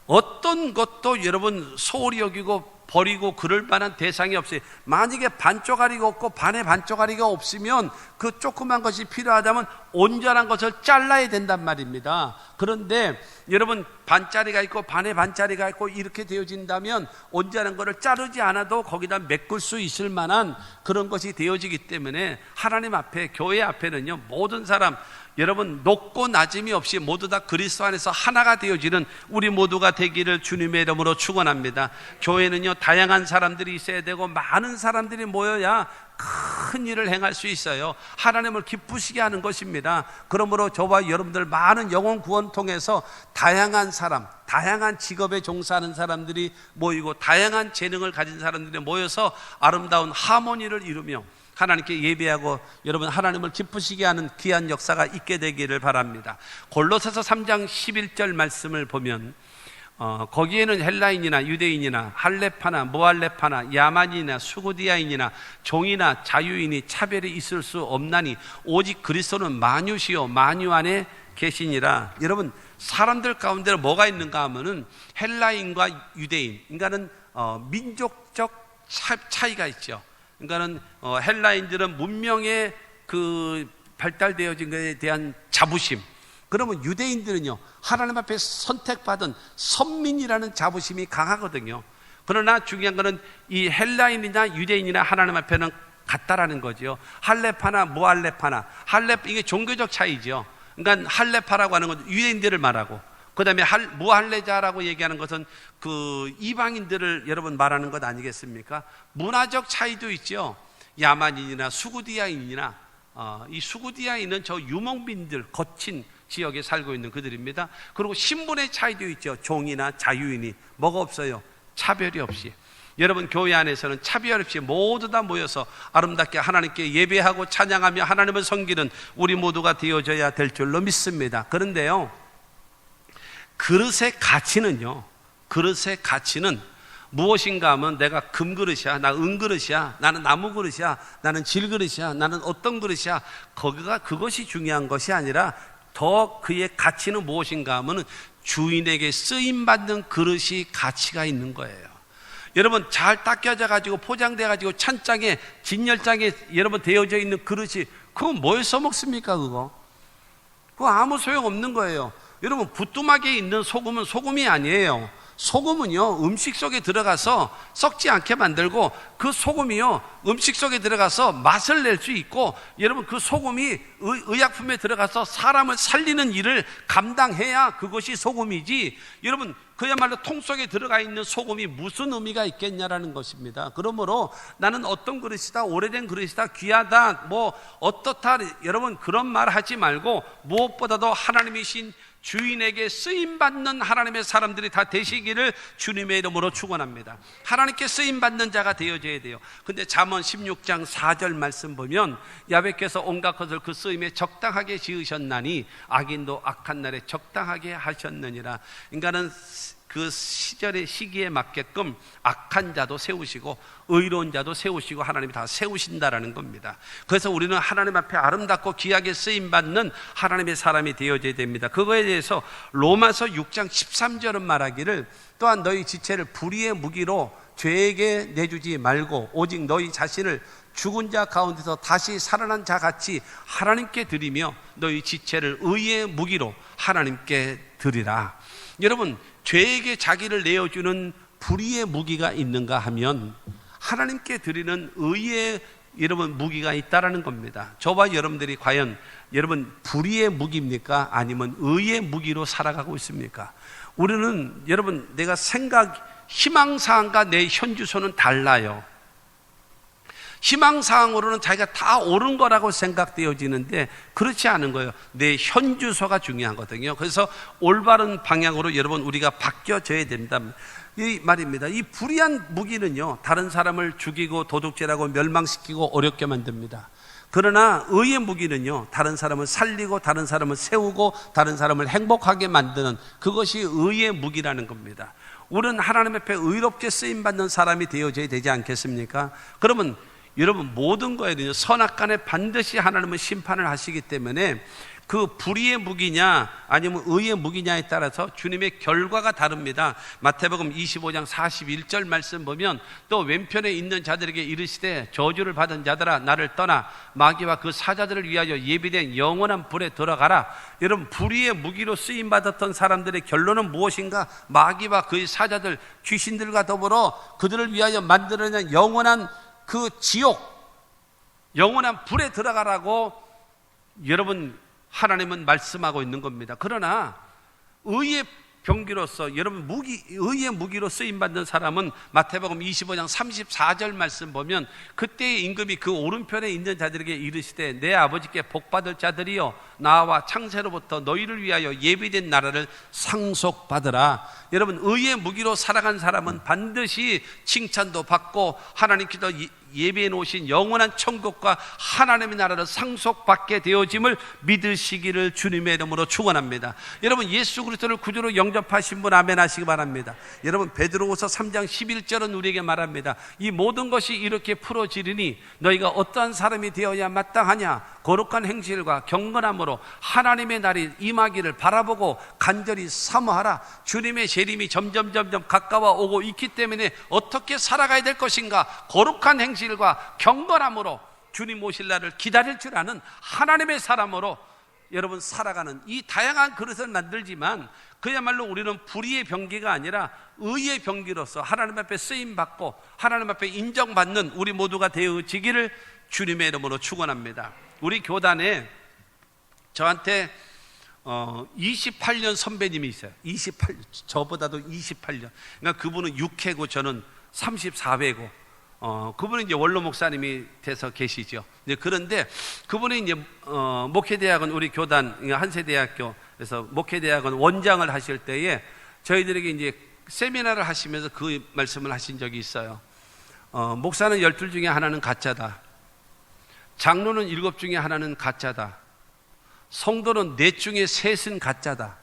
어떤 것도 여러분 소홀히 여기고 버리고 그럴 만한 대상이 없어요. 만약에 반쪼가리가 없고 반의 반쪼가리가 없으면 그 조그만 것이 필요하다면 온전한 것을 잘라야 된단 말입니다. 그런데 여러분 반짜리가 있고 반의 반짜리가 있고 이렇게 되어진다면 온전한 것을 자르지 않아도 거기다 메꿀 수 있을 만한 그런 것이 되어지기 때문에 하나님 앞에, 교회 앞에는요 모든 사람 여러분 높고 낮음이 없이 모두 다 그리스도 안에서 하나가 되어지는 우리 모두가 되기를 주님의 이름으로 축원합니다. 교회는요 다양한 사람들이 있어야 되고 많은 사람들이 모여야 큰 일을 행할 수 있어요. 하나님을 기쁘시게 하는 것입니다. 그러므로 저와 여러분들 많은 영혼 구원 통해서 다양한 사람, 다양한 직업에 종사하는 사람들이 모이고 다양한 재능을 가진 사람들이 모여서 아름다운 하모니를 이루며 하나님께 예배하고 여러분 하나님을 기쁘시게 하는 귀한 역사가 있게 되기를 바랍니다. 골로새서 3장 11절 말씀을 보면 거기에는 헬라인이나 유대인이나 할레파나 모할레파나 야만인이나 수고디아인이나 종이나 자유인이 차별이 있을 수 없나니 오직 그리스도는 만유시요 만유 안에 계시니라. 여러분, 사람들 가운데 뭐가 있는가 하면은 헬라인과 유대인, 그러니까는 민족적 차이가 있죠. 그러니까는 헬라인들은 문명의 그 발달되어진 것에 대한 자부심, 그러면 유대인들은요 하나님 앞에 선택받은 선민이라는 자부심이 강하거든요. 그러나 중요한 것은 이 헬라인이나 유대인이나 하나님 앞에는 같다라는 거죠. 할레파나 무할레파나, 이게 종교적 차이죠. 그러니까 할레파라고 하는 건 유대인들을 말하고, 그 다음에 무할레자라고 얘기하는 것은 그 이방인들을 여러분 말하는 것 아니겠습니까? 문화적 차이도 있죠. 야만인이나 수구디아인이나 이 수구디아인은 저 유목민들, 거친 지역에 살고 있는 그들입니다. 그리고 신분의 차이도 있죠. 종이나 자유인이 뭐가 없어요? 차별이 없이. 여러분, 교회 안에서는 차별 없이 모두 다 모여서 아름답게 하나님께 예배하고 찬양하며 하나님을 섬기는 우리 모두가 되어져야 될 줄로 믿습니다. 그런데요, 그릇의 가치는 무엇인가 하면 내가 금그릇이야, 나 은그릇이야, 나는 나무 그릇이야, 나는 질그릇이야, 나는 어떤 그릇이야, 그것이 중요한 것이 아니라 더 그의 가치는 무엇인가 하면 주인에게 쓰임받는 그릇이 가치가 있는 거예요. 여러분, 잘 닦여져 가지고 포장돼 가지고 찬장에 진열장에 여러분 되어져 있는 그릇이 그건 뭘 써먹습니까? 그거 아무 소용 없는 거예요. 여러분, 부뚜막에 있는 소금은 소금이 아니에요. 소금은요 음식 속에 들어가서 썩지 않게 만들고, 그 소금이요 음식 속에 들어가서 맛을 낼 수 있고, 여러분 그 소금이 의약품에 들어가서 사람을 살리는 일을 감당해야 그것이 소금이지, 여러분 그야말로 통 속에 들어가 있는 소금이 무슨 의미가 있겠냐라는 것입니다. 그러므로 나는 어떤 그릇이다, 오래된 그릇이다, 귀하다, 뭐 어떻다, 여러분 그런 말 하지 말고 무엇보다도 하나님이신 주인에게 쓰임받는 하나님의 사람들이 다 되시기를 주님의 이름으로 축원합니다. 하나님께 쓰임받는 자가 되어져야 돼요. 근데 잠언 16장 4절 말씀 보면 야훼께서 온갖 것을 그 쓰임에 적당하게 지으셨나니 악인도 악한 날에 적당하게 하셨느니라. 그러니까는 그 시절의 시기에 맞게끔 악한 자도 세우시고 의로운 자도 세우시고 하나님이 다 세우신다라는 겁니다. 그래서 우리는 하나님 앞에 아름답고 귀하게 쓰임받는 하나님의 사람이 되어져야 됩니다. 그거에 대해서 로마서 6장 13절은 말하기를, 또한 너희 지체를 불의의 무기로 죄에게 내주지 말고 오직 너희 자신을 죽은 자 가운데서 다시 살아난 자 같이 하나님께 드리며 너희 지체를 의의 무기로 하나님께 드리라. 여러분, 죄에게 자기를 내어주는 불의의 무기가 있는가 하면 하나님께 드리는 의의 여러분 무기가 있다라는 겁니다. 저와 여러분들이 과연 여러분 불의의 무기입니까? 아니면 의의 무기로 살아가고 있습니까? 우리는 여러분 내가 희망사항과 내 현주소는 달라요. 희망사항으로는 자기가 다 옳은 거라고 생각되어지는데 그렇지 않은 거예요. 내 현주소가 중요하거든요. 그래서 올바른 방향으로 여러분 우리가 바뀌어져야 된다 이 말입니다. 이 불의한 무기는요 다른 사람을 죽이고 도둑질하고 멸망시키고 어렵게 만듭니다. 그러나 의의 무기는요 다른 사람을 살리고 다른 사람을 세우고 다른 사람을 행복하게 만드는, 그것이 의의 무기라는 겁니다. 우리는 하나님 앞에 의롭게 쓰임받는 사람이 되어져야 되지 않겠습니까? 그러면 여러분 모든 거에 대해서 선악간에 반드시 하나님은 심판을 하시기 때문에 그 불의의 무기냐 아니면 의의 무기냐에 따라서 주님의 결과가 다릅니다. 마태복음 25장 41절 말씀 보면 또 왼편에 있는 자들에게 이르시되 저주를 받은 자들아 나를 떠나 마귀와 그 사자들을 위하여 예비된 영원한 불에 들어가라. 여러분 불의의 무기로 쓰임받았던 사람들의 결론은 무엇인가? 마귀와 그의 사자들 귀신들과 더불어 그들을 위하여 만들어낸 영원한 그 지옥, 영원한 불에 들어가라고 여러분 하나님은 말씀하고 있는 겁니다. 그러나 의의 병기로서 여러분 의의 무기로 쓰임받는 사람은 마태복음 25장 34절 말씀 보면 그때의 임금이 그 오른편에 있는 자들에게 이르시되 내 아버지께 복받을 자들이여 나와 창세로부터 너희를 위하여 예비된 나라를 상속받으라. 여러분 의의 무기로 살아간 사람은 반드시 칭찬도 받고 하나님께서 예비해 놓으신 영원한 천국과 하나님의 나라를 상속받게 되어짐을 믿으시기를 주님의 이름으로 축원합니다. 여러분 예수 그리스도를 구주로 영접하신 분 아멘 하시기 바랍니다. 여러분 베드로후서 3장 11절은 우리에게 말합니다. 이 모든 것이 이렇게 풀어지리니 너희가 어떠한 사람이 되어야 마땅하냐? 거룩한 행실과 경건함으로 하나님의 날이 임하기를 바라보고 간절히 사모하라. 주님의 재림이 점점 가까워 오고 있기 때문에 어떻게 살아가야 될 것인가? 거룩한 행실과 경건함으로 주님 오실 날을 기다릴 줄 아는 하나님의 사람으로 여러분 살아가는 이 다양한 그릇을 만들지만 그야말로 우리는 불의의 병기가 아니라 의의 병기로서 하나님 앞에 쓰임받고 하나님 앞에 인정받는 우리 모두가 되어지기를 주님의 이름으로 축원합니다. 우리 교단에 저한테 28년 선배님이 있어요. 28년, 저보다도 28년. 그러니까 그분은 6회고 저는 34회고 그분은 이제 원로 목사님이 돼서 계시죠. 그런데 그분이 이제 목회대학원 우리 교단 한세대학교에서 목회대학원 원장을 하실 때에 저희들에게 이제 세미나를 하시면서 그 말씀을 하신 적이 있어요. 목사는 12 중에 하나는 가짜다. 장로는 7 중에 하나는 가짜다. 성도는 4 중에 3은 가짜다.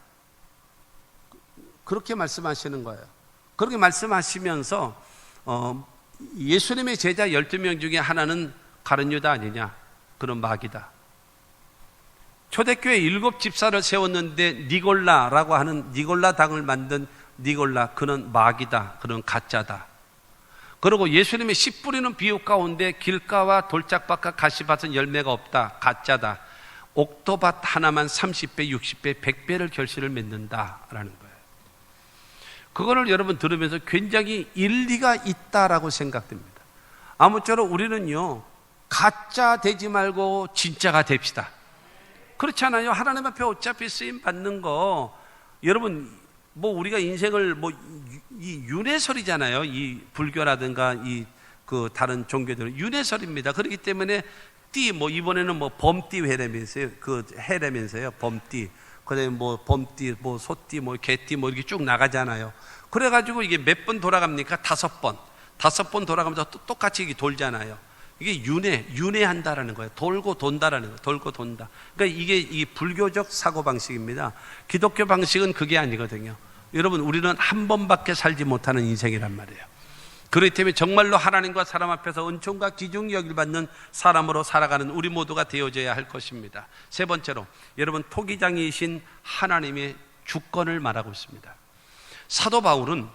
그렇게 말씀하시는 거예요. 그렇게 말씀하시면서 예수님의 제자 12명 중에 하나는 가룟유다 아니냐? 그런 마귀다. 초대교회 7 집사를 세웠는데 니골라라고 하는 니골라 당을 만든 니골라, 그는 마귀다. 그는 가짜다. 그리고 예수님의 씨 뿌리는 비유 가운데 길가와 돌짝밭과 가시밭은 열매가 없다. 가짜다. 옥토밭 하나만 30배, 60배, 100배를 결실을 맺는다라는 거예요. 그거를 여러분 들으면서 굉장히 일리가 있다라고 생각됩니다. 아무쪼록 우리는요, 가짜 되지 말고 진짜가 됩시다. 그렇잖아요. 하나님 앞에 어차피 쓰임 받는 거, 여러분 뭐 우리가 인생을 이 윤회설이잖아요. 이 불교라든가 이 그 다른 종교들은 윤회설입니다. 그렇기 때문에 이번에는 범띠 회라면서요. 그 해라면서요. 범띠. 그다음에 범띠, 소띠, 개띠 이렇게 쭉 나가잖아요. 그래가지고 이게 몇 번 돌아갑니까? 5번. 5번 돌아가면서 똑같이 이게 돌잖아요. 이게 윤회한다라는 거예요. 돌고 돈다라는 거예요. 돌고 돈다. 그러니까 이게 이 불교적 사고방식입니다. 기독교 방식은 그게 아니거든요. 여러분, 우리는 한 번밖에 살지 못하는 인생이란 말이에요. 그렇기 때문에 정말로 하나님과 사람 앞에서 은총과 기중 여길 받는 사람으로 살아가는 우리 모두가 되어져야 할 것입니다. 세 번째로, 여러분, 토기장이신 하나님의 주권을 말하고 있습니다. 사도 바울은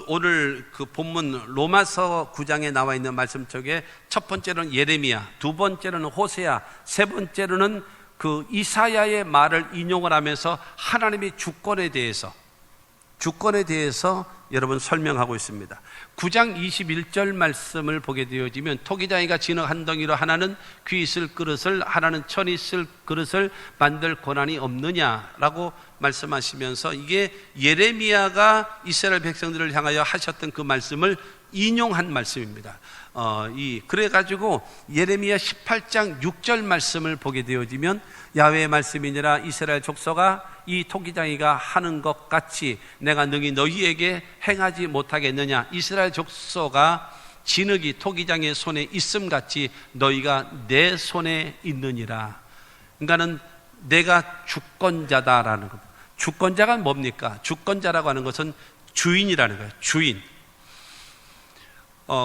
오늘 본문 로마서 9장에 나와 있는 말씀 쪽에 첫 번째로는 예레미야, 두 번째로는 호세아, 세 번째로는 이사야의 말을 인용을 하면서 하나님의 주권에 대해서 여러분 설명하고 있습니다. 9장 21절 말씀을 보게 되어지면 토기장이가 진흙 한 덩이로 하나는 귀 있을 그릇을 하나는 천이 있을 그릇을 만들 권한이 없느냐라고 말씀하시면서 이게 예레미야가 이스라엘 백성들을 향하여 하셨던 그 말씀을 인용한 말씀입니다. 그래가지고 예레미야 18장 6절 말씀을 보게 되어지면 야훼의 말씀이니라 이스라엘 족속아 이 토기장이가 하는 것 같이 내가 능히 너희에게 행하지 못하겠느냐. 이스라엘 족속아 진흙이 토기장의 손에 있음 같이 너희가 내 손에 있느니라. 그러니까는 내가 주권자다라는 겁니다. 주권자가 뭡니까? 주권자라고 하는 것은 주인이라는 거예요. 주인.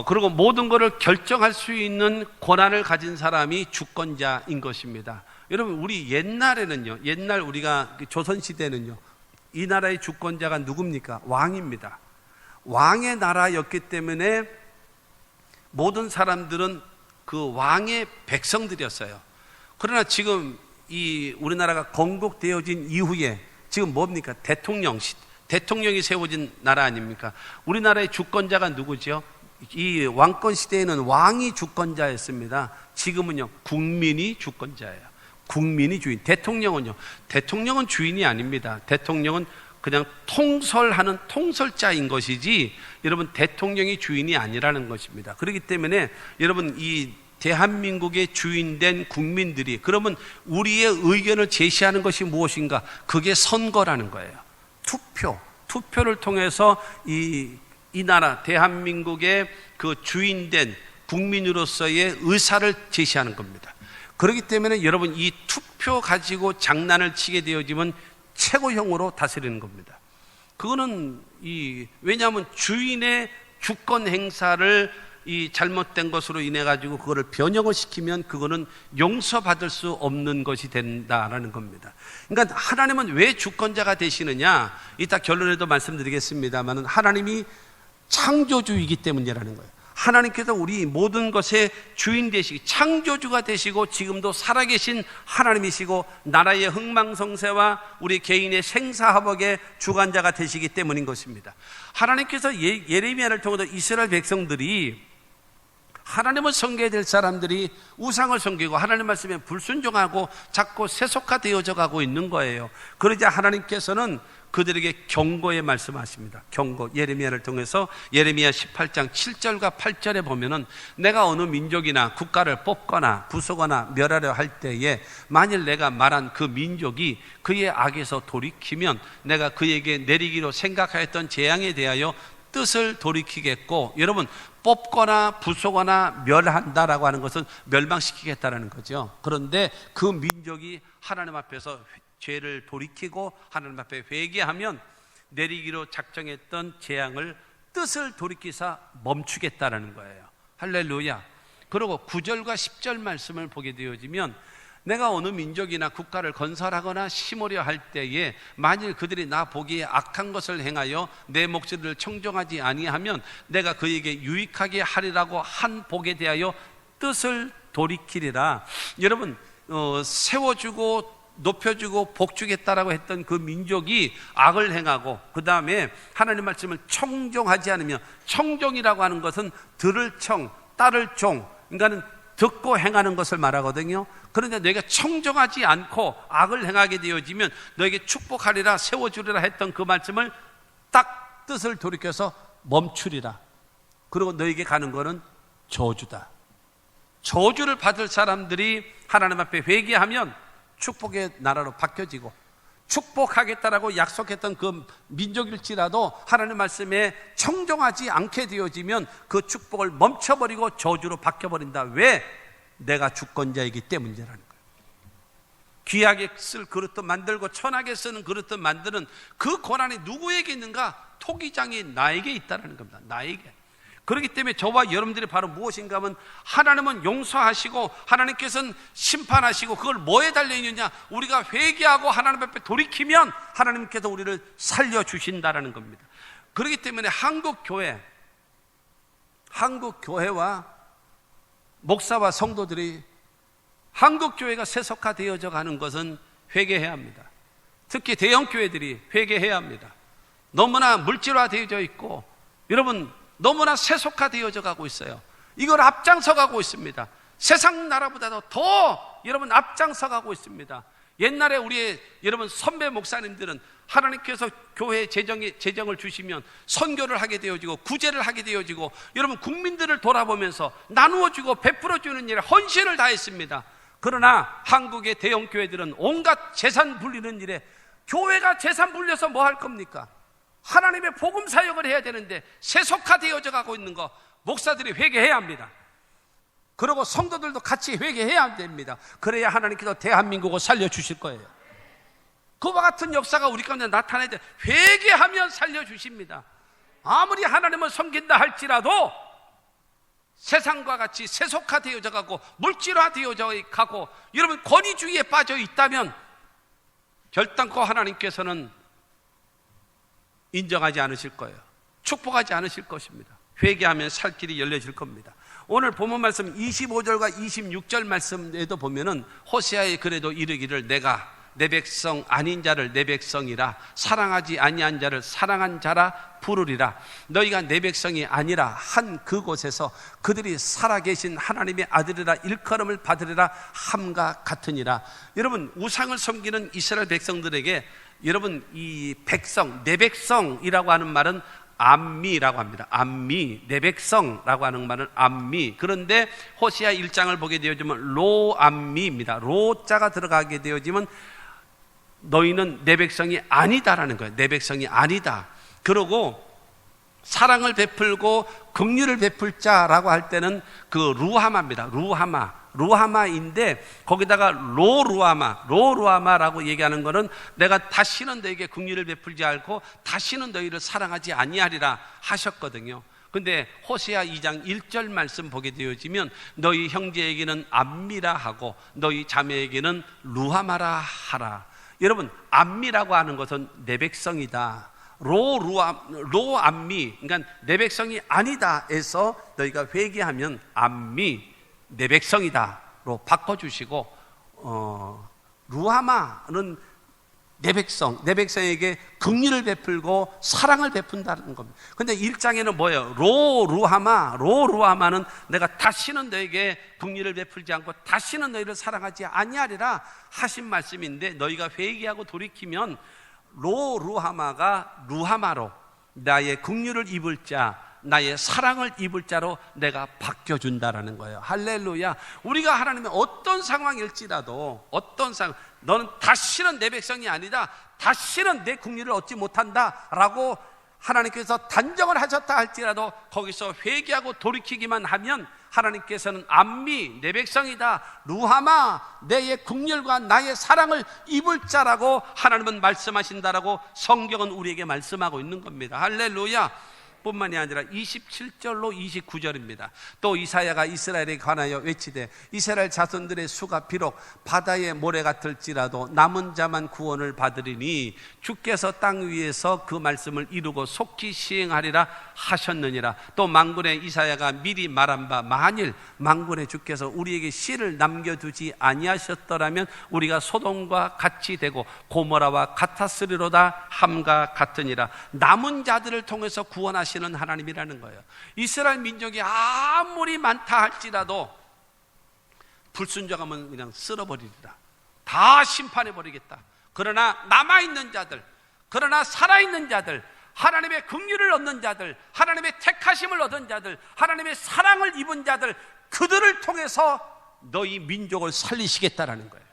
그리고 모든 것을 결정할 수 있는 권한을 가진 사람이 주권자인 것입니다. 여러분, 우리 옛날에는요, 옛날 우리가 조선시대는요, 이 나라의 주권자가 누굽니까? 왕입니다. 왕의 나라였기 때문에 모든 사람들은 그 왕의 백성들이었어요. 그러나 지금 이 우리나라가 건국되어진 이후에 지금 뭡니까? 대통령이 세워진 나라 아닙니까? 우리나라의 주권자가 누구죠? 이 왕권 시대에는 왕이 주권자였습니다. 지금은요, 국민이 주권자예요. 국민이 주인. 대통령은 주인이 아닙니다. 대통령은 그냥 통솔하는 통솔자인 것이지 여러분 대통령이 주인이 아니라는 것입니다. 그렇기 때문에 여러분 이 대한민국의 주인된 국민들이 그러면 우리의 의견을 제시하는 것이 무엇인가? 그게 선거라는 거예요. 투표를 통해서 이 나라 대한민국의 그 주인된 국민으로서의 의사를 제시하는 겁니다. 그렇기 때문에 여러분 이 투표 가지고 장난을 치게 되어지면 최고형으로 다스리는 겁니다. 그거는 왜냐하면 주인의 주권 행사를 이 잘못된 것으로 인해 가지고 그거를 변형을 시키면 그거는 용서받을 수 없는 것이 된다라는 겁니다. 그러니까 하나님은 왜 주권자가 되시느냐? 이따 결론에도 말씀드리겠습니다만은 하나님이 창조주이기 때문이라는 거예요. 하나님께서 우리 모든 것의 주인 되시기, 창조주가 되시고 지금도 살아계신 하나님이시고 나라의 흥망성쇠와 우리 개인의 생사화복의 주관자가 되시기 때문인 것입니다. 하나님께서 예레미야를 통해서 이스라엘 백성들이 하나님을 섬겨야 될 사람들이 우상을 섬기고 하나님 말씀에 불순종하고 자꾸 세속화되어져 가고 있는 거예요. 그러자 하나님께서는 그들에게 경고의 말씀하십니다. 경고. 예레미야를 통해서 예레미야 18장 7절과 8절에 보면은 내가 어느 민족이나 국가를 뽑거나 부수거나 멸하려 할 때에 만일 내가 말한 그 민족이 그의 악에서 돌이키면 내가 그에게 내리기로 생각하였던 재앙에 대하여 뜻을 돌이키겠고, 여러분, 뽑거나 부수거나 멸한다라고 하는 것은 멸망시키겠다라는 거죠. 그런데 그 민족이 하나님 앞에서 죄를 돌이키고 하나님 앞에 회개하면 내리기로 작정했던 재앙을 뜻을 돌이키사 멈추겠다라는 거예요. 할렐루야. 그리고 9절과 10절 말씀을 보게 되어지면 내가 어느 민족이나 국가를 건설하거나 심으려 할 때에 만일 그들이 나 보기에 악한 것을 행하여 내 목소리를 청종하지 아니하면 내가 그에게 유익하게 하리라고 한 복에 대하여 뜻을 돌이키리라. 여러분, 세워주고 높여주고 복주겠다라고 했던 그 민족이 악을 행하고 그 다음에 하나님 말씀을 청종하지 않으면, 청종이라고 하는 것은 들을 청, 따를 종, 그러니까는 듣고 행하는 것을 말하거든요. 그런데 너희가 청종하지 않고 악을 행하게 되어지면 너에게 축복하리라, 세워주리라 했던 그 말씀을 딱 뜻을 돌이켜서 멈추리라. 그리고 너에게 가는 것은 저주다. 저주를 받을 사람들이 하나님 앞에 회개하면 축복의 나라로 바뀌어지고, 축복하겠다라고 약속했던 그 민족일지라도 하나님 말씀에 청종하지 않게 되어지면 그 축복을 멈춰버리고 저주로 바뀌어버린다. 왜? 내가 주권자이기 때문이라는 거예요. 귀하게 쓸 그릇도 만들고 천하게 쓰는 그릇도 만드는 그 권한이 누구에게 있는가? 토기장이 나에게 있다는 겁니다. 나에게. 그렇기 때문에 저와 여러분들이 바로 무엇인가 하면, 하나님은 용서하시고 하나님께서는 심판하시고, 그걸 뭐에 달려있느냐? 우리가 회개하고 하나님 앞에 돌이키면 하나님께서 우리를 살려주신다는 겁니다. 그렇기 때문에 한국교회와 목사와 성도들이, 한국교회가 세속화되어져 가는 것은 회개해야 합니다. 특히 대형교회들이 회개해야 합니다. 너무나 물질화되어져 있고, 여러분, 너무나 세속화되어져 가고 있어요. 이걸 앞장서 가고 있습니다. 세상 나라보다도 더 여러분 앞장서 가고 있습니다. 옛날에 우리의 여러분 선배 목사님들은 하나님께서 교회에 재정을 주시면 선교를 하게 되어지고 구제를 하게 되어지고, 여러분 국민들을 돌아보면서 나누어주고 베풀어주는 일에 헌신을 다했습니다. 그러나 한국의 대형교회들은 온갖 재산 불리는 일에, 교회가 재산 불려서 뭐 할 겁니까? 하나님의 복음 사역을 해야 되는데 세속화되어져 가고 있는 거, 목사들이 회개해야 합니다. 그리고 성도들도 같이 회개해야 됩니다. 그래야 하나님께서 대한민국을 살려주실 거예요. 그와 같은 역사가 우리 가운데 나타나야 돼. 회개하면 살려주십니다. 아무리 하나님을 섬긴다 할지라도 세상과 같이 세속화되어져 가고 물질화되어져 가고 여러분 권위주의에 빠져 있다면 결단코 하나님께서는 인정하지 않으실 거예요. 축복하지 않으실 것입니다. 회개하면 살 길이 열려질 겁니다. 오늘 본문 말씀 25절과 26절 말씀에도 보면은 호세아의 글에도 이르기를 내가 내 백성 아닌 자를 내 백성이라, 사랑하지 아니한 자를 사랑한 자라 부르리라. 너희가 내 백성이 아니라 한 그곳에서 그들이 살아계신 하나님의 아들이라 일컬음을 받으리라 함과 같으니라. 여러분, 우상을 섬기는 이스라엘 백성들에게 여러분 이 백성, 내 백성이라고 하는 말은 암미라고 합니다. 암미, 내 백성라고 하는 말은 암미. 그런데 호시아 1장을 보게 되어지면 로암미입니다. 로자가 들어가게 되어지면 너희는 내 백성이 아니다라는 거예요. 내 백성이 아니다. 그러고 사랑을 베풀고 긍휼을 베풀 자라고 할 때는 그 루하마입니다. 루하마인데 거기다가 로루하마라고 얘기하는 것은 내가 다시는 너에게 긍휼을 베풀지 않고 다시는 너희를 사랑하지 아니하리라 하셨거든요. 근데 호세아 2장 1절 말씀 보게 되어지면 너희 형제에게는 암미라 하고 너희 자매에게는 루하마라 하라. 여러분, 암미라고 하는 것은 내 백성이다. 로암미, 그러니까 내 백성이 아니다 해서 너희가 회개하면 암미, 내 백성이다로 바꿔주시고, 루하마는 내 백성에게 긍휼을 베풀고 사랑을 베푼다는 겁니다. 근데 1장에는 뭐예요? 로루하마는 내가 다시는 너에게 긍휼을 베풀지 않고 다시는 너희를 사랑하지 아니하리라 하신 말씀인데, 너희가 회개하고 돌이키면 루하마가 루하마로 나의 긍휼을 입을 자, 나의 사랑을 입을 자로 내가 바뀌어준다라는 거예요. 할렐루야. 우리가 하나님의 어떤 상황일지라도, 어떤 상황, 너는 다시는 내 백성이 아니다, 다시는 내 긍휼을 얻지 못한다 라고 하나님께서 단정을 하셨다 할지라도 거기서 회개하고 돌이키기만 하면 하나님께서는 암미, 내 백성이다, 루하마, 내의 긍휼과 나의 사랑을 입을 자라고 하나님은 말씀하신다라고 성경은 우리에게 말씀하고 있는 겁니다. 할렐루야. 뿐만이 아니라 27절로 29절입니다. 또 이사야가 이스라엘에 관하여 외치되 이스라엘 자손들의 수가 비록 바다의 모래 같을지라도 남은 자만 구원을 받으리니 주께서 땅 위에서 그 말씀을 이루고 속히 시행하리라 하셨느니라. 또 만군의 이사야가 미리 말한 바 만일 만군의 주께서 우리에게 씨를 남겨두지 아니하셨더라면 우리가 소돔과 같이 되고 고모라와 같았으리로다 함과 같으니라. 남은 자들을 통해서 구원하시는 하나님이라는 거예요. 이스라엘 민족이 아무리 많다 할지라도 불순종하면 그냥 쓸어버리리라. 다 심판해버리겠다. 그러나 남아있는 자들, 그러나 살아있는 자들, 하나님의 긍휼을 얻는 자들, 하나님의 택하심을 얻은 자들, 하나님의 사랑을 입은 자들, 그들을 통해서 너희 민족을 살리시겠다라는 거예요.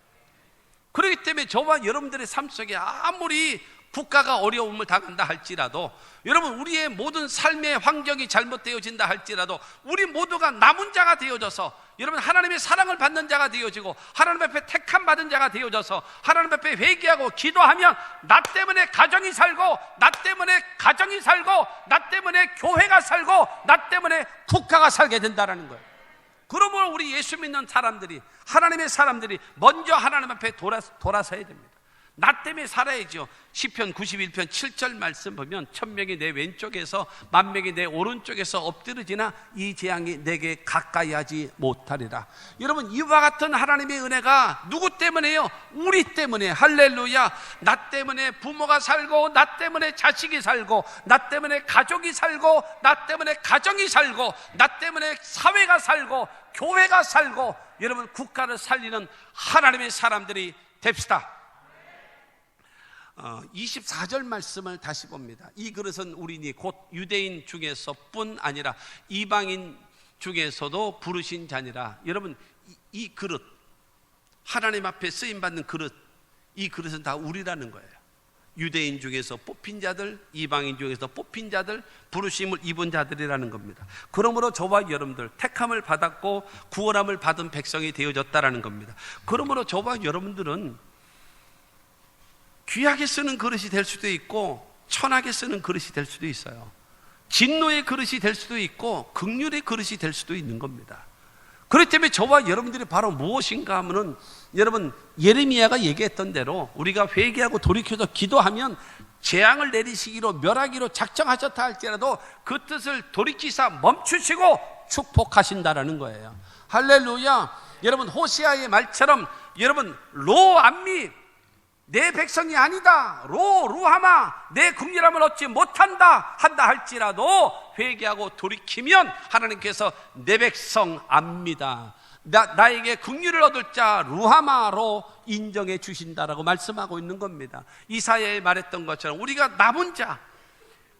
그렇기 때문에 저와 여러분들의 삶 속에 아무리 국가가 어려움을 당한다 할지라도, 여러분 우리의 모든 삶의 환경이 잘못되어진다 할지라도 우리 모두가 남은 자가 되어져서, 여러분 하나님의 사랑을 받는 자가 되어지고 하나님 앞에 택함 받은 자가 되어져서 하나님 앞에 회개하고 기도하면 나 때문에 가정이 살고, 나 때문에 가정이 살고, 나 때문에 교회가 살고, 나 때문에 국가가 살게 된다는 거예요. 그러므로 우리 예수 믿는 사람들이, 하나님의 사람들이 먼저 하나님 앞에 돌아서야 됩니다. 나 때문에 살아야죠. 시편 91편 7절 말씀 보면 1000명이 내 왼쪽에서 10,000명이 내 오른쪽에서 엎드러지나 이 재앙이 내게 가까이 하지 못하리라. 여러분, 이와 같은 하나님의 은혜가 누구 때문에요? 우리 때문에. 할렐루야. 나 때문에 부모가 살고, 나 때문에 자식이 살고, 나 때문에 가족이 살고, 나 때문에 가정이 살고, 나 때문에 사회가 살고, 교회가 살고, 여러분 국가를 살리는 하나님의 사람들이 됩시다. 24절 말씀을 다시 봅니다. 이 그릇은 우리니 곧 유대인 중에서뿐 아니라 이방인 중에서도 부르신 자니라. 여러분, 이 그릇, 하나님 앞에 쓰임받는 그릇, 이 그릇은 다 우리라는 거예요. 유대인 중에서 뽑힌 자들, 이방인 중에서 뽑힌 자들, 부르심을 입은 자들이라는 겁니다. 그러므로 저와 여러분들 택함을 받았고 구원함을 받은 백성이 되어졌다라는 겁니다. 그러므로 저와 여러분들은 귀하게 쓰는 그릇이 될 수도 있고 천하게 쓰는 그릇이 될 수도 있어요. 진노의 그릇이 될 수도 있고 긍휼의 그릇이 될 수도 있는 겁니다. 그렇기 때문에 저와 여러분들이 바로 무엇인가 하면은, 여러분 예레미야가 얘기했던 대로 우리가 회개하고 돌이켜서 기도하면 재앙을 내리시기로 멸하기로 작정하셨다 할지라도 그 뜻을 돌이키사 멈추시고 축복하신다라는 거예요. 할렐루야. 여러분 호세아의 말처럼, 여러분 로암미, 내 백성이 아니다, 루하마, 내 긍휼함을 얻지 못한다 한다 할지라도 회개하고 돌이키면 하나님께서 내 백성 압니다, 나에게 긍휼을 얻을 자 루하마로 인정해 주신다라고 말씀하고 있는 겁니다. 이사야에 말했던 것처럼 우리가 남은 자,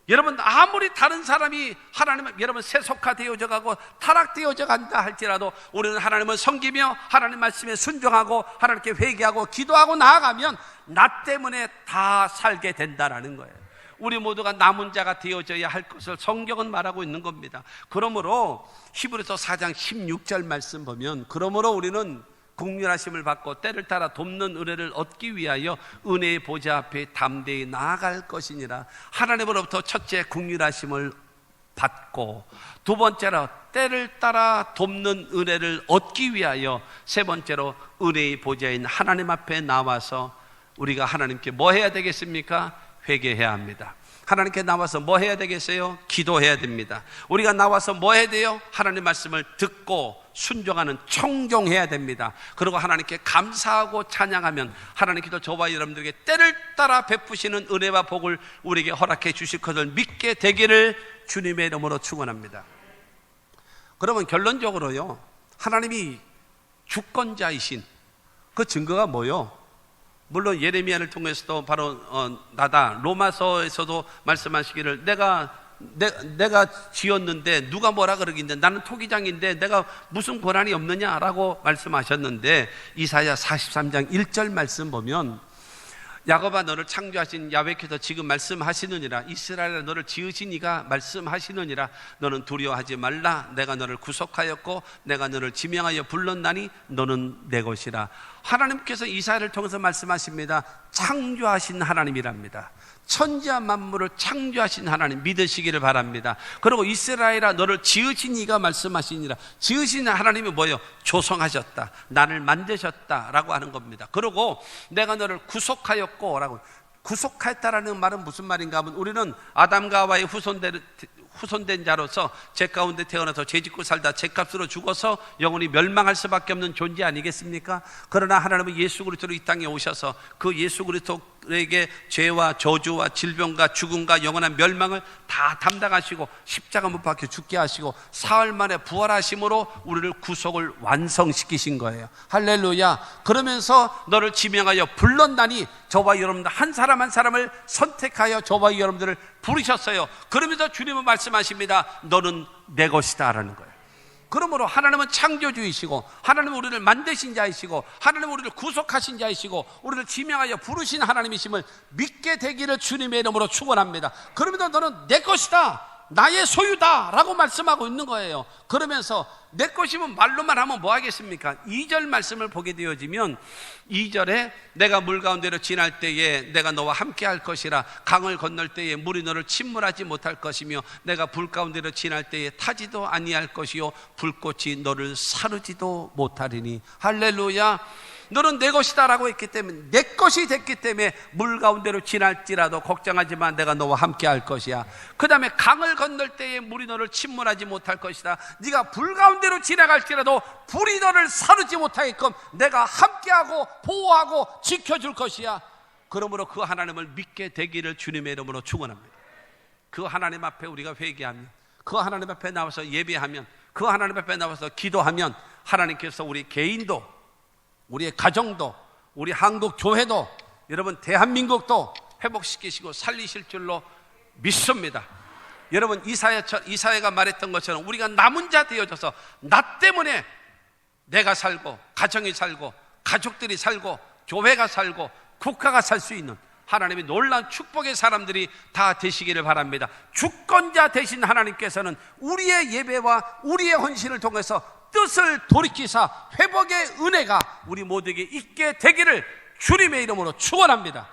여러분 아무리 다른 사람이 하나님 여러분 세속화되어져 가고 타락되어져 간다 할지라도 우리는 하나님을 섬기며 하나님 말씀에 순종하고 하나님께 회개하고 기도하고 나아가면 나 때문에 다 살게 된다라는 거예요. 우리 모두가 남은 자가 되어져야 할 것을 성경은 말하고 있는 겁니다. 그러므로 히브리서 4장 16절 말씀 보면, 그러므로 우리는 긍휼하심을 받고 때를 따라 돕는 은혜를 얻기 위하여 은혜의 보좌 앞에 담대히 나아갈 것이니라. 하나님으로부터 첫째 긍휼하심을 받고, 두 번째로 때를 따라 돕는 은혜를 얻기 위하여, 세 번째로 은혜의 보좌인 하나님 앞에 나와서 우리가 하나님께 뭐 해야 되겠습니까? 회개해야 합니다. 하나님께 나와서 뭐 해야 되겠어요? 기도해야 됩니다. 우리가 나와서 뭐 해야 돼요? 하나님 말씀을 듣고 순종하는 청종해야 됩니다. 그리고 하나님께 감사하고 찬양하면 하나님께서 저와 여러분들에게 때를 따라 베푸시는 은혜와 복을 우리에게 허락해 주실 것을 믿게 되기를 주님의 이름으로 축원합니다. 그러면 결론적으로요, 하나님이 주권자이신 그 증거가 뭐요? 물론 예레미야를 통해서도 바로 나다, 로마서에서도 말씀하시기를 내가 지었는데 누가 뭐라 그러긴데 나는 토기장인데 내가 무슨 권한이 없느냐라고 말씀하셨는데, 이사야 43장 1절 말씀 보면 야곱아 너를 창조하신 야훼께서 지금 말씀하시느니라, 이스라엘아 너를 지으신 이가 말씀하시느니라, 너는 두려워하지 말라, 내가 너를 구속하였고 내가 너를 지명하여 불렀나니 너는 내 것이라. 하나님께서 이사야를 통해서 말씀하십니다. 창조하신 하나님이랍니다. 천지와 만물을 창조하신 하나님 믿으시기를 바랍니다. 그리고 이스라엘아 너를 지으신 이가 말씀하시니라. 지으신 하나님이 뭐예요? 조성하셨다, 나를 만드셨다 라고 하는 겁니다. 그리고 내가 너를 구속하였고 라고. 구속하였다라는 말은 무슨 말인가 하면, 우리는 아담과 하와의 후손된 자로서 죄 가운데 태어나서 죄 짓고 살다 죄값으로 죽어서 영원히 멸망할 수밖에 없는 존재 아니겠습니까? 그러나 하나님은 예수 그리스도로 이 땅에 오셔서 그 예수 그리스도에게 죄와 저주와 질병과 죽음과 영원한 멸망을 다 담당하시고 십자가 못 박혀 죽게 하시고 사흘 만에 부활하심으로 우리를 구속을 완성시키신 거예요. 할렐루야. 그러면서 너를 지명하여 불렀나니, 저와 여러분들 한 사람 한 사람을 선택하여 저와 여러분들을 부르셨어요. 그러면서 주님은 말씀하십니다. 너는 내 것이다 라는 거예요. 그러므로 하나님은 창조주이시고, 하나님은 우리를 만드신 자이시고, 하나님은 우리를 구속하신 자이시고, 우리를 지명하여 부르신 하나님이심을 믿게 되기를 주님의 이름으로 축원합니다. 그러면서 너는 내 것이다, 나의 소유다 라고 말씀하고 있는 거예요. 그러면서 내 것이면 말로만 하면 뭐 하겠습니까? 2절 말씀을 보게 되어지면, 2절에 내가 물 가운데로 지날 때에 내가 너와 함께 할 것이라, 강을 건널 때에 물이 너를 침몰하지 못할 것이며, 내가 불 가운데로 지날 때에 타지도 아니할 것이요 불꽃이 너를 사르지도 못하리니. 할렐루야. 너는 내 것이다 라고 했기 때문에, 내 것이 됐기 때문에 물 가운데로 지날지라도 걱정하지 마, 내가 너와 함께 할 것이야. 그 다음에 강을 건널 때에 물이 너를 침몰하지 못할 것이다. 네가 불 가운데로 지나갈지라도 불이 너를 사르지 못하게끔 내가 함께하고 보호하고 지켜줄 것이야. 그러므로 그 하나님을 믿게 되기를 주님의 이름으로 축원합니다. 그 하나님 앞에 우리가 회개하면, 그 하나님 앞에 나와서 예배하면, 그 하나님 앞에 나와서 기도하면 하나님께서 우리 개인도, 우리의 가정도, 우리 한국 교회도, 여러분 대한민국도 회복시키시고 살리실 줄로 믿습니다. 여러분 이사야가 말했던 것처럼 우리가 남은 자 되어져서 나 때문에 내가 살고, 가정이 살고, 가족들이 살고, 교회가 살고, 국가가 살 수 있는 하나님의 놀라운 축복의 사람들이 다 되시기를 바랍니다. 주권자 되신 하나님께서는 우리의 예배와 우리의 헌신을 통해서 뜻을 돌이키사 회복의 은혜가 우리 모두에게 있게 되기를 주님의 이름으로 축원합니다.